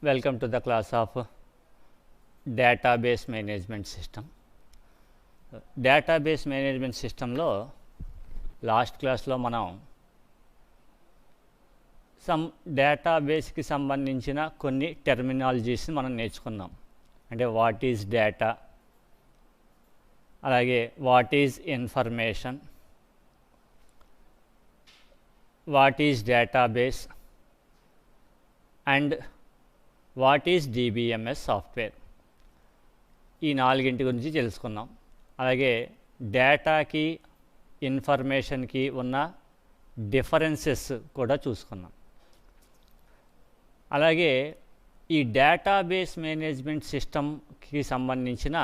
Welcome to the class of database management system. Database management system లో last క్లాస్లో మనం డేటాబేస్కి సంబంధించిన కొన్ని టెర్మినాలజీస్ని మనం నేర్చుకున్నాం. అంటే వాట్ ఈజ్ డేటా, అలాగే what is information, what is database and what is DBMS software. ఈ నాలుగింటి గురించి తెలుసుకున్నాం. అలాగే డేటాకి ఇన్ఫర్మేషన్కి ఉన్న డిఫరెన్సెస్ కూడా చూసుకున్నాం. అలాగే ఈ డేటాబేస్ మేనేజ్మెంట్ సిస్టమ్కి సంబంధించిన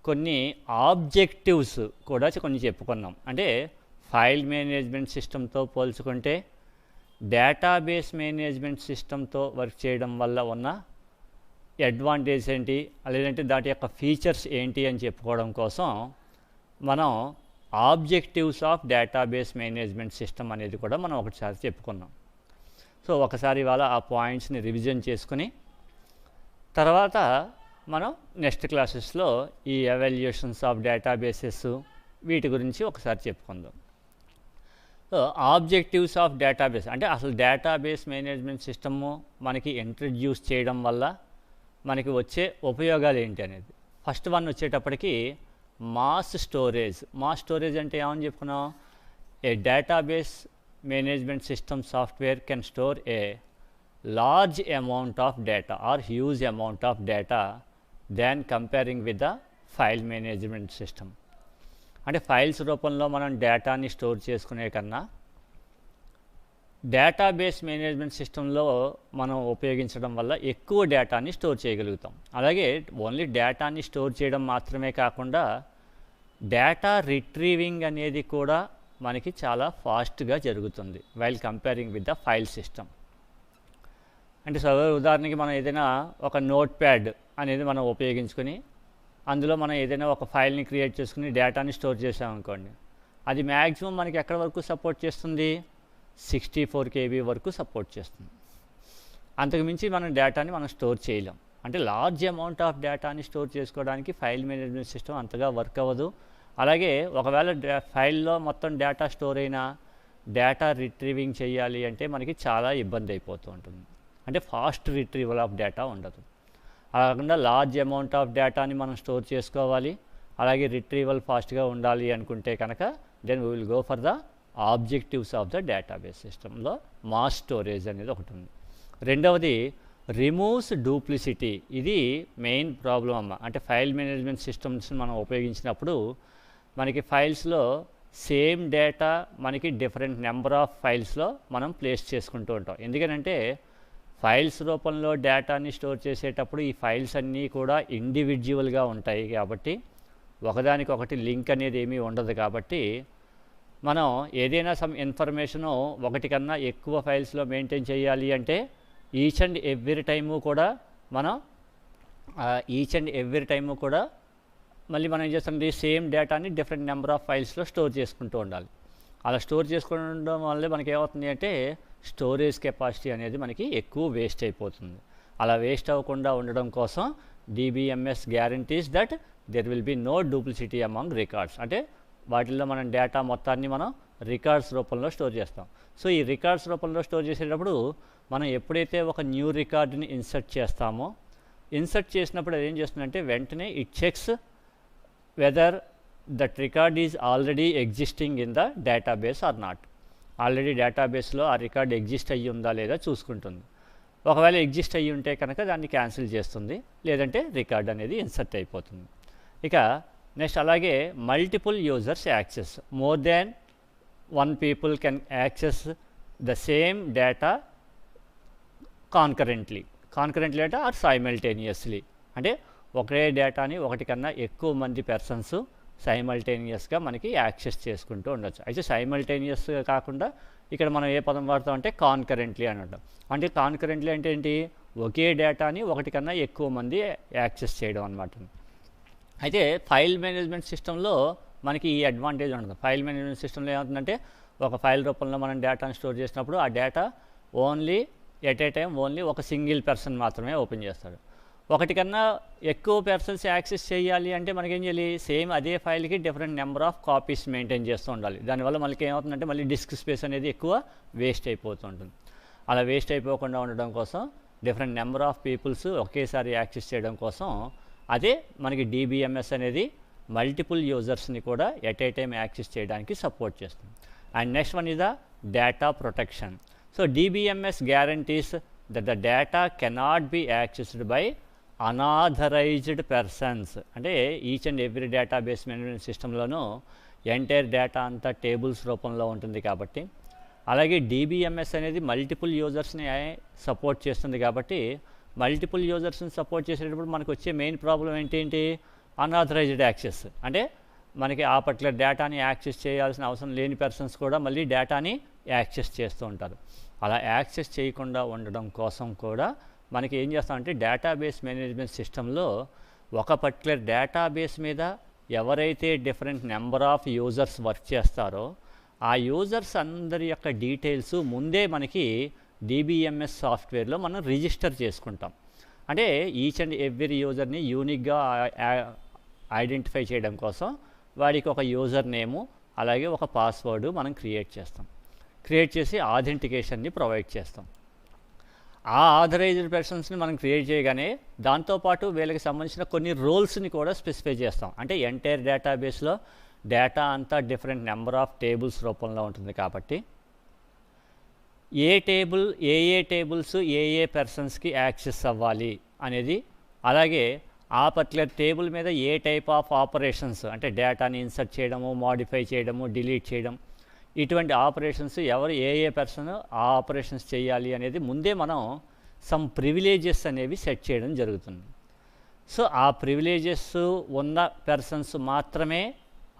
కొన్ని ఆబ్జెక్టివ్స్ కూడా కొన్ని చెప్పుకున్నాం. అంటే ఫైల్ మేనేజ్మెంట్ సిస్టంతో పోల్చుకుంటే డేటాబేస్ మేనేజ్మెంట్ సిస్టంతో వర్క్ చేయడం వల్ల ఉన్న అడ్వాంటేజ్ ఏంటి, లేదంటే దాటి యొక్క ఫీచర్స్ ఏంటి అని చెప్పుకోవడం కోసం మనం objectives of database management system అనేది కూడా మనం ఒకసారి చెప్పుకున్నాం. సో ఒకసారి ఇవాళ ఆ పాయింట్స్ని రివిజన్ చేసుకుని తర్వాత మనం నెక్స్ట్ క్లాసెస్లో ఈ ఎవాల్యుయేషన్స్ ఆఫ్ డేటాబేసెస్ వీటి గురించి ఒకసారి చెప్పుకుందాం. సో ఆబ్జెక్టివ్స్ ఆఫ్ డేటాబేస్ అంటే అసలు డేటాబేస్ మేనేజ్మెంట్ సిస్టము మనకి ఇంట్రడ్యూస్ చేయడం వల్ల మనకి వచ్చే ఉపయోగాలు ఏంటి అనేది. ఫస్ట్ వన్ వచ్చేటప్పటికి మాస్ స్టోరేజ్ అంటే ఏమని చెప్పుకున్నాం, a database management system software can store a large amount of data or huge amount of data then comparing with the file management system. అంటే ఫైల్స్ రూపంలో మనం డేటాని స్టోర్ చేసుకునే కన్నా డేటాబేస్ మేనేజ్మెంట్ సిస్టంలో మనం ఉపయోగించడం వల్ల ఎక్కువ డేటాని స్టోర్ చేయగలుగుతాం. అలాగే ఓన్లీ డేటాని స్టోర్ చేయడం మాత్రమే కాకుండా డేటా రిట్రీవింగ్ అనేది కూడా మనకి చాలా ఫాస్ట్గా జరుగుతుంది while comparing with the file system. అంటే ఉదాహరణకి మనం ఏదైనా ఒక నోట్ ప్యాడ్ అనేది మనం ఉపయోగించుకొని అందులో మనం ఏదైనా ఒక ఫైల్ని క్రియేట్ చేసుకుని డేటాని స్టోర్ చేసామనుకోండి, అది మ్యాక్సిమం మనకి ఎక్కడి వరకు సపోర్ట్ చేస్తుంది, 64 KB వరకు సపోర్ట్ చేస్తుంది. అంతకుమించి మనం డేటాని మనం స్టోర్ చేయలేం. అంటే లార్జ్ అమౌంట్ ఆఫ్ డేటాని స్టోర్ చేసుకోవడానికి ఫైల్ మేనేజ్మెంట్ సిస్టమ్ అంతగా వర్క్ అవ్వదు. అలాగే ఒకవేళ ఫైల్లో మొత్తం డేటా స్టోర్ అయినా డేటా రిట్రీవింగ్ చేయాలి అంటే మనకి చాలా ఇబ్బంది అయిపోతూ ఉంటుంది. అంటే ఫాస్ట్ రిట్రీవల్ ఆఫ్ డేటా ఉండదు. అలా కాకుండా లార్జ్ అమౌంట్ ఆఫ్ డేటాని మనం స్టోర్ చేసుకోవాలి, అలాగే రిట్రీవల్ ఫాస్ట్గా ఉండాలి అనుకుంటే కనుక then we will go for the objectives of the database సిస్టంలో మాస్ స్టోరేజ్ అనేది ఒకటి ఉంది. రెండవది రిమూవ్స్ డూప్లిసిటీ. ఇది మెయిన్ ప్రాబ్లం అమ్మ. అంటే ఫైల్ మేనేజ్మెంట్ సిస్టమ్స్ మనం ఉపయోగించినప్పుడు మనకి ఫైల్స్లో సేమ్ డేటా మనకి డిఫరెంట్ నెంబర్ ఆఫ్ ఫైల్స్లో మనం ప్లేస్ చేసుకుంటూ ఉంటాం. ఎందుకంటే ఫైల్స్ రూపంలో డేటాని స్టోర్ చేసేటప్పుడు ఈ ఫైల్స్ అన్నీ కూడా ఇండివిజువల్గా ఉంటాయి కాబట్టి ఒకదానికొకటి లింక్ అనేది ఏమీ ఉండదు. కాబట్టి మనం ఏదైనా సమ్ ఇన్ఫర్మేషను ఒకటి కన్నా ఎక్కువ ఫైల్స్లో మెయింటైన్ చేయాలి అంటే ఈచ్ అండ్ ఎవ్రీ టైము కూడా మళ్ళీ మనం ఏం చేస్తుంది, సేమ్ డేటాని డిఫరెంట్ నెంబర్ ఆఫ్ ఫైల్స్లో స్టోర్ చేసుకుంటూ ఉండాలి. అలా స్టోర్ చేసుకుంటడం వల్ల మనకి ఏమవుతుంది అంటే స్టోరేజ్ కెపాసిటీ అనేది మనకి ఎక్కువ వేస్ట్ అయిపోతుంది. అలా వేస్ట్ అవ్వకుండా ఉండడం కోసం DBMS guarantees that there will be no duplicity among records. అంటే వాటిల్లో మనం డేటా మొత్తాన్ని మనం రికార్డ్స్ రూపంలో స్టోర్ చేస్తాం. సో ఈ రికార్డ్స్ రూపంలో స్టోర్ చేసేటప్పుడు మనం ఎప్పుడైతే ఒక న్యూ రికార్డుని ఇన్సర్ట్ చేస్తామో, ఇన్సర్ట్ చేసినప్పుడు అది ఏం చేస్తుందంటే వెంటనే it checks whether that record is already existing in the database or not. Already డేటాబేస్లో ఆ రికార్డ్ ఎగ్జిస్ట్ అయ్యి ఉందా లేదా చూసుకుంటుంది. ఒకవేళ ఎగ్జిస్ట్ అయ్యి ఉంటే కనుక దాన్ని క్యాన్సిల్ చేస్తుంది, లేదంటే రికార్డ్ అనేది ఇన్సర్ట్ అయిపోతుంది. ఇక నెక్స్ట్ అలాగే multiple users access, more than one people can access the same data concurrently అంటే ఆర్ సైమల్టేనియస్లీ. అంటే ఒకే డేటాని ఒకటి కన్నా ఎక్కువ మంది పర్సన్స్ సైమల్టేనియస్గా మనకి యాక్సెస్ చేసుకుంటూ ఉండొచ్చు. అయితే సైమల్టేనియస్గా కాకుండా ఇక్కడ మనం ఏ పదం వాడతాం అంటే కాన్కరెంట్లీ అని అంటాం. అంటే కాన్కరెంట్లీ అంటే ఏంటి, ఒకే డేటాని ఒకటి కన్నా ఎక్కువ మంది యాక్సెస్ చేయడం అన్నమాట. అయితే ఫైల్ మేనేజ్మెంట్ సిస్టంలో మనకి ఈ అడ్వాంటేజ్ ఉండదు. ఫైల్ మేనేజ్మెంట్ సిస్టంలో ఏమవుతుందంటే ఒక ఫైల్ రూపంలో మనం డేటాను స్టోర్ చేసినప్పుడు ఆ data only at a time only ఒక సింగిల్ పర్సన్ మాత్రమే ఓపెన్ చేస్తాడు. ఒకటి కన్నా ఎక్కువ పర్సన్స్ యాక్సెస్ చేయాలి అంటే మనకేం చేయాలి, సేమ్ అదే ఫైల్కి different number of copies maintain చేస్తూ ఉండాలి. దానివల్ల మనకి ఏమవుతుందంటే మళ్ళీ డిస్క్ స్పేస్ అనేది ఎక్కువ వేస్ట్ అయిపోతూ ఉంటుంది. అలా వేస్ట్ అయిపోకుండా ఉండడం కోసం డిఫరెంట్ నెంబర్ ఆఫ్ పీపుల్స్ ఒకేసారి యాక్సెస్ చేయడం కోసం అదే మనకి DBMS అనేది మల్టిపుల్ యూజర్స్ని కూడా ఎట్ ఏ టైం యాక్సెస్ చేయడానికి సపోర్ట్ చేస్తుంది. And next one is the data protection. So DBMS guarantees that the data cannot be accessed by unauthorized persons. అంటే each and every database management సిస్టంలోనూ entire data అంతా tables రూపంలో ఉంటుంది కాబట్టి, అలాగే DBMS అనేది మల్టిపుల్ యూజర్స్ని సపోర్ట్ చేస్తుంది కాబట్టి మల్టిపుల్ యూజర్స్ని సపోర్ట్ చేసేటప్పుడు మనకు వచ్చే మెయిన్ ప్రాబ్లం ఏంటి, అన్ఆథరైజ్డ్ యాక్సెస్. అంటే మనకి ఆ పర్టికులర్ డేటాని యాక్సెస్ చేయాల్సిన అవసరం లేని పర్సన్స్ కూడా మళ్ళీ డేటాని యాక్సెస్ చేస్తూ ఉంటారు. అలా యాక్సెస్ చేయకుండా ఉండడం కోసం కూడా మనకి ఏం చేస్తామంటే డేటాబేస్ మేనేజ్మెంట్ సిస్టంలో ఒక పర్టికులర్ డేటాబేస్ మీద ఎవరైతే different number of users work చేస్తారో ఆ యూజర్స్ అందరి యొక్క డీటెయిల్స్ ముందే మనకి DBMS సాఫ్ట్వేర్లో మనం రిజిస్టర్ చేసుకుంటాం. అంటే ఈచ్ అండ్ ఎవ్రీ యూజర్ని యూనిక్గా ఐడెంటిఫై చేయడం కోసం వాడికి ఒక యూజర్ నేము అలాగే ఒక పాస్వర్డ్ మనం క్రియేట్ చేస్తాం. క్రియేట్ చేసి ఆథెంటికేషన్ని ప్రొవైడ్ చేస్తాం. ఆ ఆథరైజ్డ్ పర్సన్స్ని మనం క్రియేట్ చేయగానే దాంతోపాటు వీళ్ళకి సంబంధించిన కొన్ని రోల్స్ని కూడా స్పెసిఫై చేస్తాం. అంటే ఎంటైర్ డేటాబేస్లో డేటా అంతా డిఫరెంట్ నెంబర్ ఆఫ్ టేబుల్స్ రూపంలో ఉంటుంది కాబట్టి ఏ టేబుల్స్ ఏ పర్సన్స్కి యాక్సెస్ అవ్వాలి అనేది, అలాగే ఆ పర్టికులర్ టేబుల్ మీద ఏ టైప్ ఆఫ్ ఆపరేషన్స్ అంటే డేటాని ఇన్సర్ట్ చేయడము, మాడిఫై చేయడము, డిలీట్ చేయడం, ఇటువంటి ఆపరేషన్స్ ఎవరు ఏ పర్సన్ ఆ ఆపరేషన్స్ చేయాలి అనేది ముందే మనం సమ్ ప్రివిలేజెస్ అనేవి సెట్ చేయడం జరుగుతుంది. సో ఆ ప్రివిలేజెస్ ఉన్న పర్సన్స్ మాత్రమే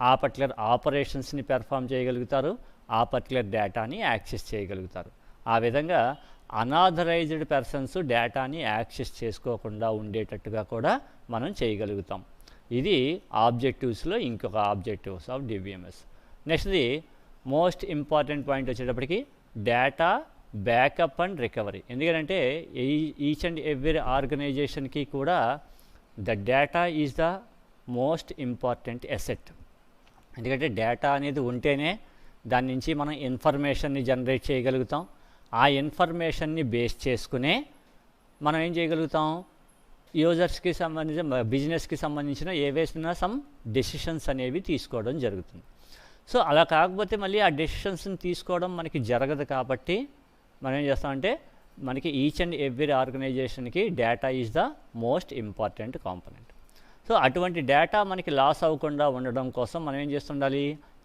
ఆ పర్టికులర్ ఆపరేషన్స్ని పెర్ఫామ్ చేయగలుగుతారు, ఆ పర్టికులర్ డేటాని యాక్సెస్ చేయగలుగుతారు. ఆ విధంగా అనాథరైజ్డ్ పర్సన్స్ డేటాని యాక్సెస్ చేసుకోకుండా ఉండేటట్టుగా కూడా మనం చేయగలుగుతాం. ఇది ఆబ్జెక్టివ్స్లో ఇంకొక ఆబ్జెక్టివ్స్ ఆఫ్ DBMS. నెక్స్ట్ది మోస్ట్ ఇంపార్టెంట్ పాయింట్ వచ్చేటప్పటికి డేటా బ్యాకప్ అండ్ రికవరీ. ఎందుకంటే ఈచ్ అండ్ ఎవ్రీ ఆర్గనైజేషన్కి కూడా the data is the most important asset. ఎందుకంటే డేటా అనేది ఉంటేనే దాని నుంచి మనం ఇన్ఫర్మేషన్ని జనరేట్ చేయగలుగుతాం. ఆ ఇన్ఫర్మేషన్ని బేస్ చేసుకునే మనం ఏం చేయగలుగుతాం, యూజర్స్కి సంబంధించిన బిజినెస్కి సంబంధించిన ఏవైనా సమ్ డెసిషన్స్ అనేవి తీసుకోవడం జరుగుతుంది. సో అలా కాకపోతే మళ్ళీ ఆ డెసిషన్స్ని తీసుకోవడం మనకి జరగదు కాబట్టి మనం ఏం చేస్తామంటే మనకి ఈచ్ అండ్ ఎవ్రీ ఆర్గనైజేషన్కి data is the most important component. So అటువంటి డేటా మనకి లాస్ అవ్వకుండా ఉండడం కోసం మనం ఏం చేస్తుండాలి,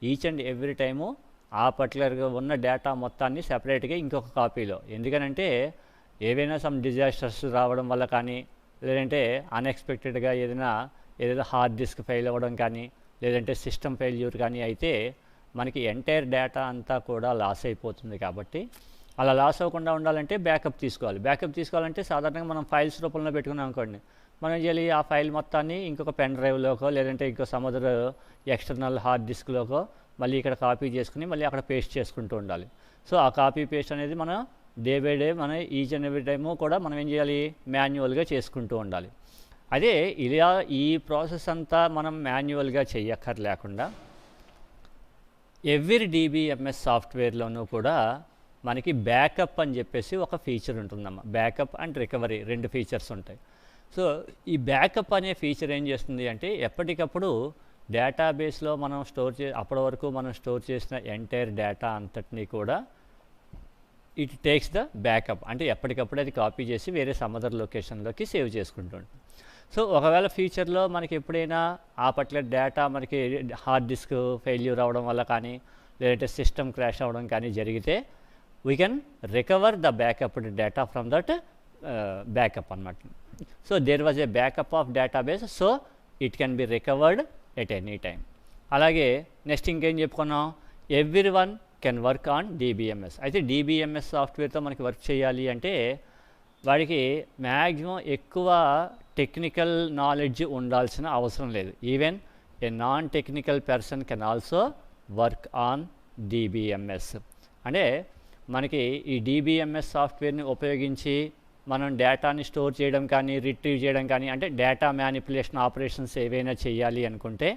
ఈచ్ అండ్ ఎవ్రీ టైము ఆ పర్టికులర్గా ఉన్న డేటా మొత్తాన్ని సెపరేట్గా ఇంకొక కాపీలో, ఎందుకనంటే ఏవైనా సమ్ డిజాస్టర్స్ రావడం వల్ల కానీ, లేదంటే అన్ఎక్స్పెక్టెడ్గా ఏదైనా హార్డ్ డిస్క్ ఫెయిల్ అవ్వడం కానీ, లేదంటే సిస్టమ్ ఫెయిల్యూర్ కానీ అయితే మనకి ఎంటైర్ డేటా అంతా కూడా లాస్ అయిపోతుంది. కాబట్టి అలా లాస్ అవ్వకుండా ఉండాలంటే బ్యాకప్ తీసుకోవాలి. బ్యాకప్ తీసుకోవాలంటే సాధారణంగా మనం ఫైల్స్ రూపంలో పెట్టుకున్నాం అనుకోండి, మనం చేయాలి ఆ ఫైల్ మొత్తాన్ని ఇంకొక పెన్ డ్రైవ్లోకో లేదంటే ఇంకో సమ్ ఎక్స్టర్నల్ హార్డ్ డిస్క్లోకో మళ్ళీ ఇక్కడ కాపీ చేసుకుని మళ్ళీ అక్కడ పేస్ట్ చేసుకుంటూ ఉండాలి. సో ఆ కాపీ పేస్ట్ అనేది మనం డే బై డే మన ఈచ్ అండ్ ఎవ్రీ టైము కూడా మనం ఏం చేయాలి, మాన్యువల్గా చేసుకుంటూ ఉండాలి. అదే ఇలా ఈ ప్రాసెస్ అంతా మనం మాన్యువల్గా చేయక్కర్లేకుండా ఎవ్రీ DBMS సాఫ్ట్వేర్లోనూ కూడా మనకి బ్యాకప్ అని చెప్పేసి ఒక ఫీచర్ ఉంటుందమ్మా. బ్యాకప్ అండ్ రికవరీ 2 ఫీచర్స్ ఉంటాయి. సో ఈ బ్యాకప్ అనే ఫీచర్ ఏం చేస్తుంది అంటే ఎప్పటికప్పుడు డేటాబేస్లో మనం అప్పటి వరకు మనం స్టోర్ చేసిన ఎంటైర్ డేటా అంతటినీ కూడా ఇట్ టేక్స్ ద బ్యాకప్. అంటే ఎప్పటికప్పుడు అది కాపీ చేసి వేరే సమ్ అదర్ లొకేషన్లోకి సేవ్ చేసుకుంటుంది. సో ఒకవేళ ఫ్యూచర్లో మనకి ఎప్పుడైనా ఆ పర్టికులర్ డేటా మనకి హార్డ్ డిస్క్ ఫెయిల్యూర్ అవ్వడం వల్ల కానీ, లేదంటే సిస్టమ్ క్రాష్ అవ్వడం కానీ జరిగితే we can recover the backed up data from that backup అన్నమాట. So there was a backup of database, so it can be recovered at any time. అలాగే నెక్స్ట్ ఇంకేం చెప్పుకున్నాం, every one can work on DBMS. అయితే DBMS సాఫ్ట్వేర్తో మనకి work చేయాలి అంటే వాడికి మ్యాక్సిమం ఎక్కువ టెక్నికల్ నాలెడ్జ్ ఉండాల్సిన అవసరం లేదు. Even a non technical person can also work on DBMS. అంటే మనకి ఈ DBMS సాఫ్ట్వేర్ని ఉపయోగించి మనం డేటాని స్టోర్ చేయడం కానీ రిట్రీవ్ చేయడం కానీ అంటే డేటా మ్యానిపులేషన్ ఆపరేషన్స్ ఏవైనా చేయాలి అనుకుంటే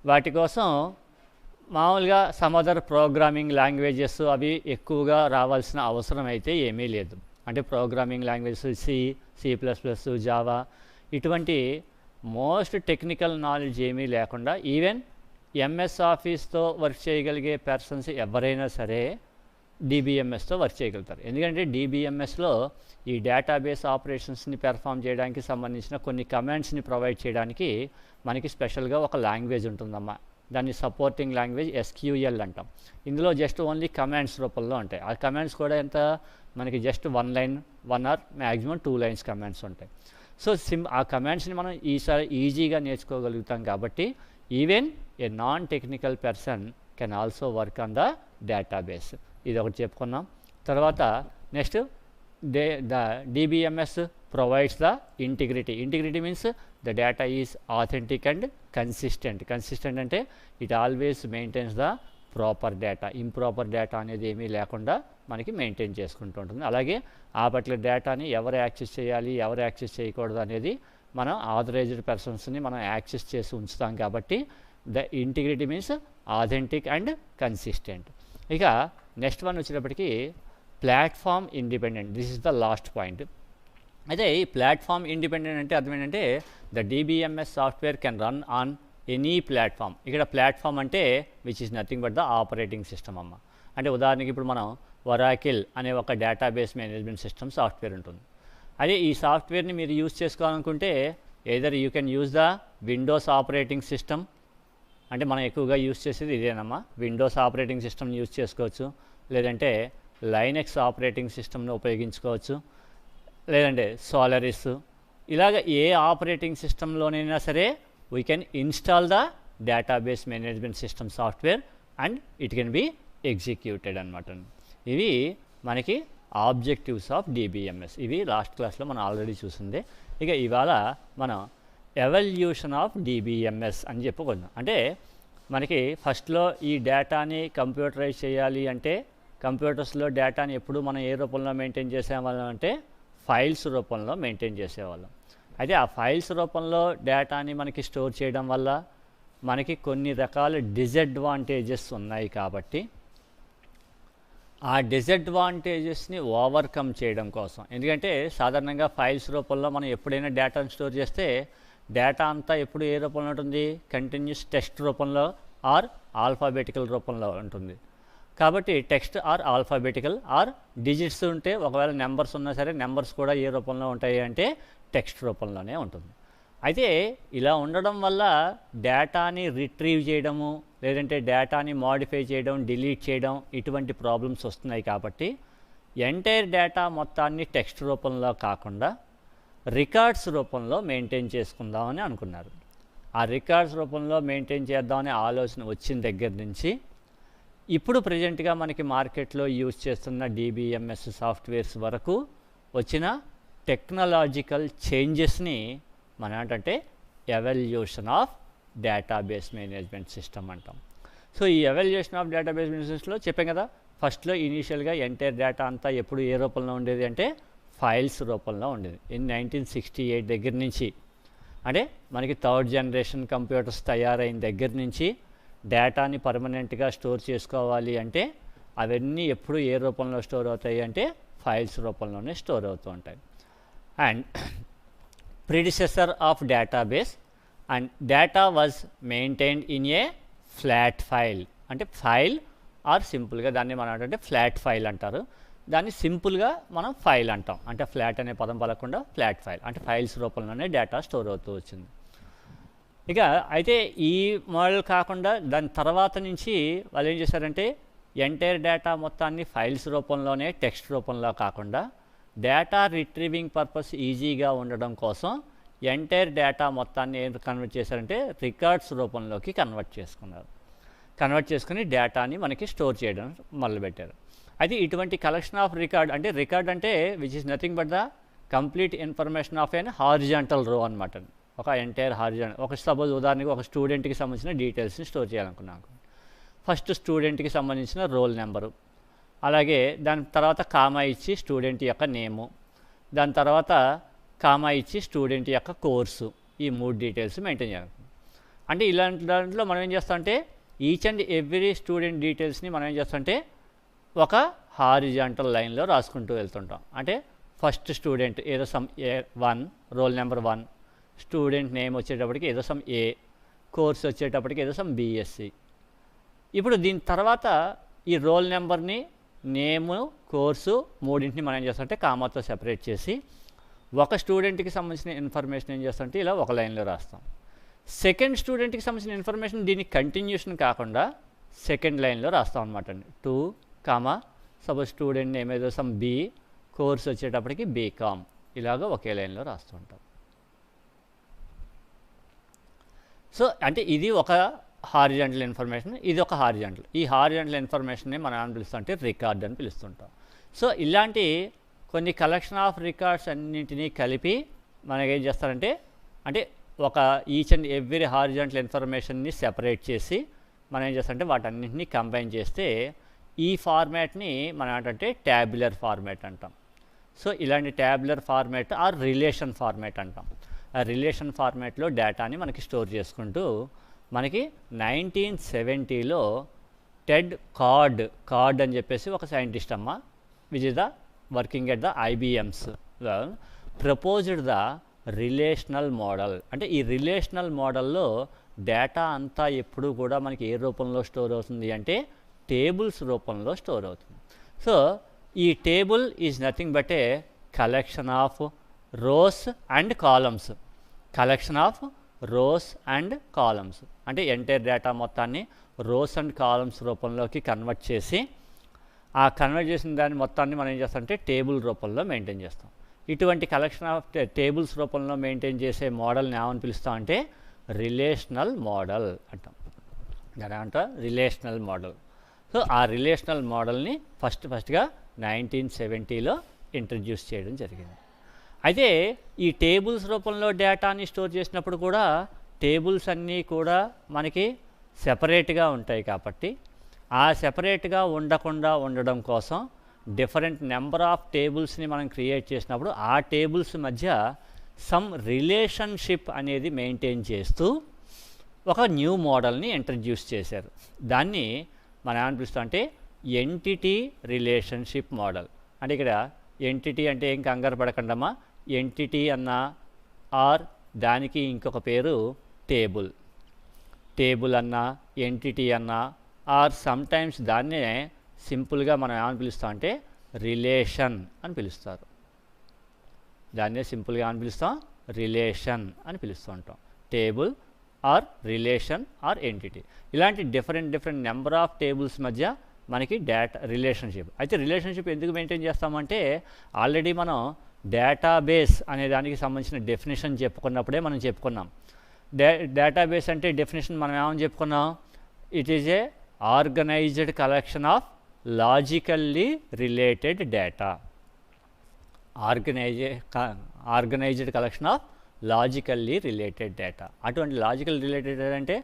వాటి కోసం మామూలుగా సమ్ అదర్ ప్రోగ్రామింగ్ లాంగ్వేజెస్ అవి ఎక్కువగా రావాల్సిన అవసరం అయితే ఏమీ లేదు. అంటే ప్రోగ్రామింగ్ లాంగ్వేజెస్ C++, జావా ఇటువంటి మోస్ట్ టెక్నికల్ నాలెడ్జ్ ఏమీ లేకుండా ఈవెన్ MS ఆఫీస్తో వర్క్ చేయగలిగే పర్సన్స్ ఎవరైనా సరే DBMSతో వర్క్ చేయగలుగుతారు. ఎందుకంటే DBMSలో ఈ డేటాబేస్ ఆపరేషన్స్ని పెర్ఫామ్ చేయడానికి సంబంధించిన కొన్ని కమాండ్స్ని ప్రొవైడ్ చేయడానికి మనకి స్పెషల్గా ఒక లాంగ్వేజ్ ఉంటుందమ్మా. దాన్ని సపోర్టింగ్ లాంగ్వేజ్ SQL అంటాం. ఇందులో జస్ట్ ఓన్లీ కమాండ్స్ రూపంలో ఉంటాయి. ఆ కమాండ్స్ కూడా ఎంత మనకి just 1 line 1 or maximum 2 lines commands ఉంటాయి. సో ఆ కమాండ్స్ని మనం ఈసారి ఈజీగా నేర్చుకోగలుగుతాం కాబట్టి even a non technical person can also work on the database. ఇది ఒకటి చెప్పుకున్నాం. తర్వాత next the DBMS provides the integrity. Integrity means the data is authentic and consistent. Consistent అంటే it always maintains the proper data. Improper data అనేది ఏమీ లేకుండా మనకి maintain చేసుకుంటూ ఉంటుంది. అలాగే ఆ పర్టికులర్ డేటాని ఎవరు యాక్సెస్ చేయాలి, ఎవరు యాక్సెస్ చేయకూడదు అనేది మనం ఆథరైజ్డ్ పర్సన్స్ని మనం యాక్సెస్ చేసి ఉంచుతాం కాబట్టి the integrity means authentic and consistent. ఇక నెక్స్ట్ వన్ వచ్చేటప్పటికి platform independent. This is the last point. అయితే ఈ ప్లాట్ఫామ్ ఇండిపెండెంట్ అంటే అర్థం ఏంటంటే the DBMS software can run on any platform. ఇక్కడ ప్లాట్ఫామ్ అంటే which is nothing but the operating system అమ్మ. అంటే ఉదాహరణకి ఇప్పుడు మనం ఒరాకిల్ అనే ఒక డేటాబేస్ మేనేజ్మెంట్ సిస్టమ్ సాఫ్ట్వేర్ ఉంటుంది. అదే ఈ సాఫ్ట్వేర్ని మీరు యూజ్ చేసుకోవాలనుకుంటే either you can use the Windows operating system. అంటే మనం ఎక్కువగా యూజ్ చేసేది ఇదేనమ్మా, విండోస్ ఆపరేటింగ్ సిస్టమ్ని యూజ్ చేసుకోవచ్చు. లేదంటే లైనెక్స్ ఆపరేటింగ్ సిస్టమ్ని ఉపయోగించుకోవచ్చు. లేదంటే సోలరిస్. ఇలాగ ఏ ఆపరేటింగ్ సిస్టంలోనైనా సరే we can install the database management system software and it can be executed అనమాట. ఇవి మనకి ఆబ్జెక్టివ్స్ ఆఫ్ DBMS. ఇవి లాస్ట్ క్లాస్లో మనం ఆల్రెడీ చూసిందే. ఇక ఇవాళ మనం ఎవల్యూషన్ ఆఫ్ DBMS అని చెప్పుకుందాం. అంటే మనకి ఫస్ట్లో ఈ డేటాని కంప్యూటరైజ్ చేయాలి అంటే కంప్యూటర్స్లో డేటాని ఎప్పుడు మనం ఏ రూపంలో మెయింటైన్ చేసేవాళ్ళం అంటే ఫైల్స్ రూపంలో మెయింటైన్ చేసేవాళ్ళం. అయితే ఆ ఫైల్స్ రూపంలో డేటాని మనకి స్టోర్ చేయడం వల్ల మనకి కొన్ని రకాల డిసడ్వాంటేజెస్ ఉన్నాయి. కాబట్టి ఆ డిసడ్వాంటేజెస్ని ఓవర్కమ్ చేయడం కోసం, ఎందుకంటే సాధారణంగా ఫైల్స్ రూపంలో మనం ఎప్పుడైనా డేటాను స్టోర్ చేస్తే డేటా అంతా ఎప్పుడు ఏ రూపంలో ఉంటుంది, కంటిన్యూస్ టెక్స్ట్ రూపంలో ఆర్ ఆల్ఫాబెటికల్ రూపంలో ఉంటుంది. కాబట్టి text or alphabetical or digits ఉంటే, ఒకవేళ నెంబర్స్ ఉన్నా సరే నెంబర్స్ కూడా ఏ రూపంలో ఉంటాయి అంటే టెక్స్ట్ రూపంలోనే ఉంటుంది. అయితే ఇలా ఉండడం వల్ల డేటాని రిట్రీవ్ చేయడము లేదంటే డేటాని మాడిఫై చేయడం, డిలీట్ చేయడం ఇటువంటి ప్రాబ్లమ్స్ వస్తున్నాయి. కాబట్టి ఎంటైర్ డేటా మొత్తాన్ని టెక్స్ట్ రూపంలో కాకుండా రికార్డ్స్ రూపంలో మెయింటైన్ చేసుకుందామని అనుకున్నారు. ఆ రికార్డ్స్ రూపంలో మెయింటైన్ చేద్దామనే ఆలోచన వచ్చిన దగ్గర నుంచి ఇప్పుడు ప్రజెంట్గా మనకి మార్కెట్లో యూజ్ చేస్తున్న DBMS సాఫ్ట్వేర్స్ వరకు వచ్చిన టెక్నాలజికల్ చేంజెస్ని మనం ఏంటంటే evolution of database management system అంటాం. సో ఈ ఎవల్యూషన్ ఆఫ్ డేటాబేస్ మేనేజ్మెంట్ సిస్టంలో చెప్పాం కదా, ఫస్ట్లో ఇనీషియల్గా ఎంటైర్ డేటా అంతా ఎప్పుడు ఏ రూపంలో ఉండేది అంటే ఫైల్స్ రూపంలో ఉండేది. 1968 దగ్గర నుంచి, అంటే మనకి థర్డ్ జనరేషన్ కంప్యూటర్స్ తయారైన దగ్గర నుంచి డేటాని పర్మనెంట్గా స్టోర్ చేసుకోవాలి అంటే అవన్నీ ఎప్పుడు ఏ రూపంలో స్టోర్ అవుతాయి అంటే ఫైల్స్ రూపంలోనే స్టోర్ అవుతూ ఉంటాయి. And predecessor of database and data was maintained in a flat file. అంటే ఫైల్ ఆర్ సింపుల్గా దాన్ని మనం అంటే ఫ్లాట్ ఫైల్ అంటారు. దాన్ని సింపుల్గా మనం ఫైల్ అంటాం. అంటే ఫ్లాట్ అనే పదం పలకుండా ఫ్లాట్ ఫైల్ అంటే ఫైల్స్ రూపంలోనే డేటా స్టోర్ అవుతూ వచ్చింది. ఇక అయితే ఈ మోడల్ కాకుండా దాని తర్వాత నుంచి వాళ్ళు ఏం చేశారంటే ఎంటైర్ డేటా మొత్తాన్ని ఫైల్స్ రూపంలోనే టెక్స్ట్ రూపంలో కాకుండా డేటా రిట్రీవింగ్ పర్పస్ ఈజీగా ఉండడం కోసం ఎంటైర్ డేటా మొత్తాన్ని ఏం కన్వర్ట్ చేశారంటే రికార్డ్స్ రూపంలోకి కన్వర్ట్ చేసుకున్నారు. కన్వర్ట్ చేసుకుని డేటాని మనకి స్టోర్ చేయడం మొదలుపెట్టారు. అయితే ఇటువంటి కలెక్షన్ ఆఫ్ రికార్డ్ అంటే రికార్డ్ అంటే which is nothing but the complete information of an horizontal row అనమాట. ఒక ఎంటైర్ హారిజాంటల్, ఒక సపోజ్ ఉదాహరణకి ఒక స్టూడెంట్కి సంబంధించిన డీటెయిల్స్ని స్టోర్ చేయాలనుకున్నాను. ఫస్ట్ స్టూడెంట్కి సంబంధించిన రోల్ నెంబరు, అలాగే దాని తర్వాత కామా ఇచ్చి స్టూడెంట్ యొక్క నేము, దాని తర్వాత కామా ఇచ్చి స్టూడెంట్ యొక్క కోర్సు, ఈ 3 డీటెయిల్స్ మెయింటైన్ చేయాలి. అంటే ఇలాంటి దాంట్లో మనం ఏం చేస్తామంటే ఈచ్ అండ్ ఎవ్రీ స్టూడెంట్ డీటెయిల్స్ని మనం ఏం చేస్తామంటే ఒక హారిజాంటల్ లైన్లో రాసుకుంటూ వెళ్తుంటాం. అంటే ఫస్ట్ స్టూడెంట్ ఏదో some A1, roll number 1, student name వచ్చేటప్పటికి ఏదో సమ్ A, కోర్స్ వచ్చేటప్పటికి ఏదో సమ్ BSc. ఇప్పుడు దీని తర్వాత ఈ రోల్ నెంబర్ని, నేము, కోర్సు మూడింటిని మనం ఏం చేస్తామంటే కామాతో సెపరేట్ చేసి ఒక స్టూడెంట్కి సంబంధించిన ఇన్ఫర్మేషన్ ఏం చేస్తామంటే ఇలా ఒక లైన్లో రాస్తాం. సెకండ్ స్టూడెంట్కి సంబంధించిన ఇన్ఫర్మేషన్ దీనికి కంటిన్యూషన్ కాకుండా సెకండ్ లైన్లో రాస్తాం అనమాట అండి. 2, సపోజ్ స్టూడెంట్ నేమ్ ఏదో సమ్ B, కోర్స్ వచ్చేటప్పటికి BCom, ఇలాగ ఒకే లైన్లో రాస్తూ ఉంటాం. సో అంటే ఇది ఒక హారిజాంటల్ ఇన్ఫర్మేషన్, ఇది ఒక హారిజాంటల్. ఈ హారిజాంటల్ ఇన్ఫర్మేషన్ని మనం ఏమని పిలుస్తామంటే రికార్డ్ అని పిలుస్తుంటాం. సో ఇలాంటి కొన్ని కలెక్షన్ ఆఫ్ రికార్డ్స్ అన్నింటినీ కలిపి మనకేం చేస్తారంటే అంటే ఒక ఈచ్ అండ్ ఎవ్రీ హారిజాంటల్ ఇన్ఫర్మేషన్ని సెపరేట్ చేసి మనం ఏం చేస్తామంటే వాటన్నింటినీ కంబైన్ చేస్తే ఈ ఫార్మాట్ని మనం ఏంటంటే ట్యాబ్యులర్ ఫార్మాట్ అంటాం. సో ఇలాంటి ట్యాబ్యులర్ ఫార్మాట్ ఆర్ రిలేషన్ ఫార్మాట్ అంటాం. ఆ రిలేషన్ ఫార్మాట్లో డేటాని మనకి స్టోర్ చేసుకుంటూ మనకి 1970లో టెడ్ కార్డ్ అని చెప్పేసి ఒక సైంటిస్ట్ అమ్మ which is the working at the IBM's proposed the relational model. అంటే ఈ రిలేషనల్ మోడల్లో డేటా అంతా ఎప్పుడూ కూడా మనకి ఏ రూపంలో స్టోర్ అవుతుంది అంటే టేబుల్స్ రూపంలో స్టోర్ అవుతుంది. సో ఈ table is nothing but A collection of rows and columns, collection of rows and columns. అంటే ఎంటైర్ డేటా మొత్తాన్ని రోస్ అండ్ కాలమ్స్ రూపంలోకి కన్వర్ట్ చేసి ఆ కన్వర్ట్ చేసిన దాన్ని మొత్తాన్ని మనం ఏం చేస్తామంటే టేబుల్ రూపంలో మెయింటైన్ చేస్తాం. ఇటువంటి కలెక్షన్ ఆఫ్ టేబుల్స్ రూపంలో మెయింటైన్ చేసే మోడల్ని ఏమని పిలుస్తామంటే రిలేషనల్ మోడల్ అంటాం. దాని అంటాం రిలేషనల్ మోడల్. సో ఆ రిలేషనల్ మోడల్ని ఫస్ట్గా 1970లో ఇంట్రడ్యూస్ చేయడం జరిగింది. అయితే ఈ టేబుల్స్ రూపంలో డేటాని స్టోర్ చేసినప్పుడు కూడా టేబుల్స్ అన్నీ కూడా మనకి సెపరేట్గా ఉంటాయి కాబట్టి ఆ సెపరేట్గా ఉండకుండా ఉండడం కోసం డిఫరెంట్ నెంబర్ ఆఫ్ టేబుల్స్ని మనం క్రియేట్ చేసినప్పుడు ఆ టేబుల్స్ మధ్య సమ్ రిలేషన్షిప్ అనేది మెయింటైన్ చేస్తూ ఒక న్యూ మోడల్ని ఇంట్రడ్యూస్ చేశారు. దాన్ని మనం ఏమని పిలుస్తాం అంటే ఎంటిటీ రిలేషన్షిప్ మోడల్. అంటే ఇక్కడ ఎంటిటీ అంటే ఏం కంగారు పడకండమ్మా, ఎంటిటీ అన్న ఆర్ దానికి ఇంకొక పేరు టేబుల్ అన్న, ఎంటిటీ అన్న ఆర్ సమ్టైమ్స్ దాన్నే సింపుల్గా మనం ఏమని పిలుస్తాం అంటే రిలేషన్ అని పిలుస్తారు. దాన్నే సింపుల్గా అని పిలుస్తాం రిలేషన్ అని పిలుస్తూ ఉంటాం. Table or relation or entity, ఇలాంటి డిఫరెంట్ నెంబర్ ఆఫ్ టేబుల్స్ మధ్య మనకి డేటా రిలేషన్షిప్. అయితే రిలేషన్షిప్ ఎందుకు మెయింటైన్ చేస్తామంటే ఆల్రెడీ మనం డేటాబేస్ అనే దానికి సంబంధించిన డెఫినేషన్ చెప్పుకున్నప్పుడే మనం చెప్పుకున్నాం. డేటాబేస్ అంటే డెఫినేషన్ మనం ఏమని చెప్పుకున్నాం, it is a organised collection of logically related data. Organised collection of logically related data. అటువంటి లాజికల్ రిలేటెడ్ అంటే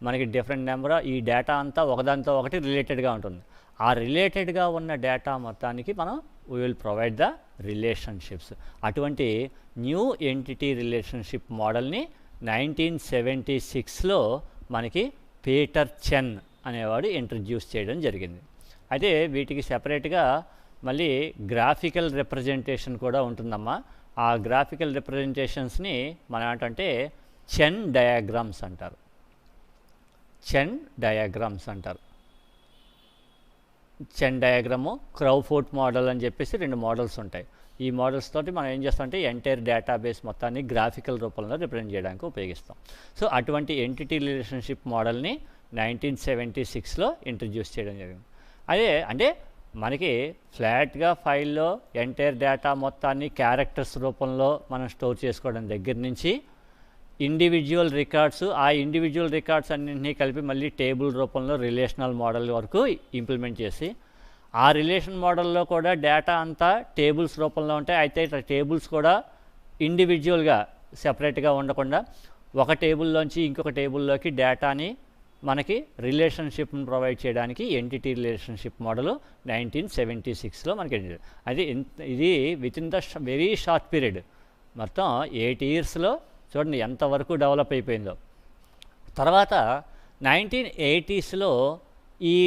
మనకి డిఫరెంట్ నెంబర్ ఈ డేటా అంతా ఒకదానితో ఒకటి రిలేటెడ్గా ఉంటుంది. ఆ రిలేటెడ్గా ఉన్న డేటా మొత్తానికి మనం we will provide the relationships. అటువంటి న్యూ ఎంటిటీ రిలేషన్షిప్ మోడల్ని 1976లో మనకి పీటర్ చెన్ అనేవాడు ఇంట్రడ్యూస్ చేయడం జరిగింది. అయితే వీటికి సెపరేట్గా మళ్ళీ గ్రాఫికల్ రిప్రజెంటేషన్ కూడా ఉంటుందమ్మా. ఆ గ్రాఫికల్ రిప్రజెంటేషన్స్ని మనం ఏంటంటే చెన్ డయాగ్రామ్స్ అంటారు. చెన్ డయాగ్రాము, క్రౌఫోర్ట్ మోడల్ అని చెప్పేసి 2 మోడల్స్ ఉంటాయి. ఈ మోడల్స్ తోటి మనం ఏం చేస్తామంటే ఎంటైర్ డేటాబేస్ మొత్తాన్ని గ్రాఫికల్ రూపంలో రిప్రజెంట్ చేయడానికి ఉపయోగిస్తాం. సో అటువంటి ఎంటిటీ రిలేషన్షిప్ మోడల్ని 1976లో ఇంట్రడ్యూస్ చేయడం జరిగింది. అదే అంటే మనకి ఫ్లాట్గా ఫైల్లో ఎంటైర్ డేటా మొత్తాన్ని క్యారెక్టర్స్ రూపంలో మనం స్టోర్ చేసుకోవడం దగ్గర నుంచి ఇండివిజువల్ రికార్డ్స్, ఆ ఇండివిజువల్ రికార్డ్స్ అన్నింటినీ కలిపి మళ్ళీ టేబుల్ రూపంలో రిలేషనల్ మోడల్ వరకు ఇంప్లిమెంట్ చేసి ఆ రిలేషన్ మోడల్లో కూడా డేటా అంతా టేబుల్స్ రూపంలో ఉంటాయి. అయితే టేబుల్స్ కూడా ఇండివిజువల్గా సెపరేట్గా ఉండకుండా ఒక టేబుల్లోంచి ఇంకొక టేబుల్లోకి డేటాని మనకి రిలేషన్షిప్ని ప్రొవైడ్ చేయడానికి ఎంటిటీ రిలేషన్షిప్ మోడల్ 1976లో మనకి అది ఇది with in the very short period మొత్తం 8 ఇయర్స్లో చూడండి ఎంతవరకు డెవలప్ అయిపోయిందో. తర్వాత 1980స్లో ఈ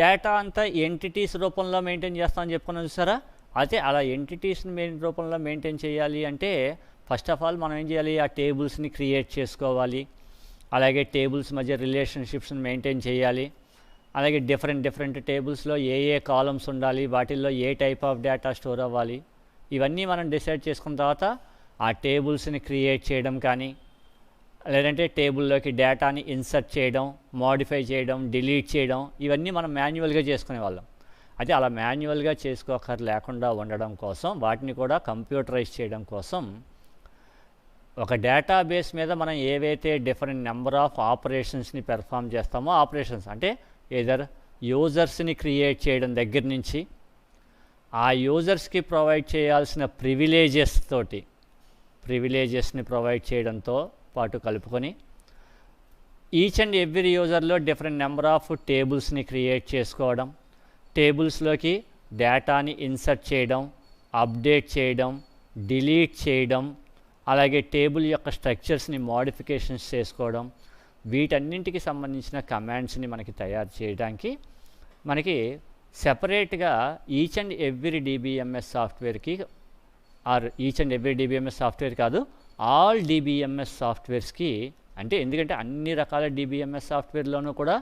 డేటా అంతా ఎంటిటీస్ రూపంలో మెయింటైన్ చేస్తామని చెప్పుకున్నాం చూసారా. అయితే అలా ఎంటిటీస్ని రూపంలో మెయింటైన్ చేయాలి అంటే ఫస్ట్ ఆఫ్ ఆల్ మనం ఏం చేయాలి, ఆ టేబుల్స్ని క్రియేట్ చేసుకోవాలి, అలాగే టేబుల్స్ మధ్య రిలేషన్షిప్స్ని మెయింటైన్ చేయాలి, అలాగే డిఫరెంట్ టేబుల్స్లో ఏ కాలమ్స్ ఉండాలి, వాటిల్లో ఏ టైప్ ఆఫ్ డేటా స్టోర్ అవ్వాలి, ఇవన్నీ మనం డిసైడ్ చేసుకున్న తర్వాత ఆ టేబుల్స్ని క్రియేట్ చేయడం కానీ లేదంటే టేబుల్లోకి డేటాని ఇన్సర్ట్ చేయడం, మోడిఫై చేయడం, డిలీట్ చేయడం, ఇవన్నీ మనం మాన్యువల్గా చేసుకునే వాళ్ళం. అయితే అలా మాన్యువల్గా లేకుండా ఉండడం కోసం వాటిని కూడా కంప్యూటరైజ్ చేయడం కోసం ఒక డేటాబేస్ మీద మనం ఏవైతే డిఫరెంట్ నెంబర్ ఆఫ్ ఆపరేషన్స్ని పెర్ఫామ్ చేస్తామో, ఆపరేషన్స్ అంటే ఏదర్ యూజర్స్ని క్రియేట్ చేయడం దగ్గర నుంచి ఆ యూజర్స్కి ప్రొవైడ్ చేయాల్సిన ప్రివిలేజెస్ని ప్రొవైడ్ చేయడంతో పాటు కలుపుకొని ఈచ్ అండ్ ఎవ్రీ యూజర్లో డిఫరెంట్ నెంబర్ ఆఫ్ టేబుల్స్ని క్రియేట్ చేసుకోవడం, టేబుల్స్లోకి డేటాని ఇన్సర్ట్ చేయడం, అప్డేట్ చేయడం, డిలీట్ చేయడం, అలాగే టేబుల్ యొక్క స్ట్రక్చర్స్ని మోడిఫికేషన్స్ చేసుకోవడం, వీటన్నింటికి సంబంధించిన కమాండ్స్ని మనకి తయారు చేయడానికి మనకి సెపరేట్గా ఈచ్ అండ్ ఎవ్రీ డిబిఎంఎస్ సాఫ్ట్వేర్కి each and every DBMS software కాదు, ఆల్ డిబిఎంఎస్ సాఫ్ట్వేర్స్కి, అంటే ఎందుకంటే అన్ని రకాల డిబిఎంఎస్ సాఫ్ట్వేర్లోనూ కూడా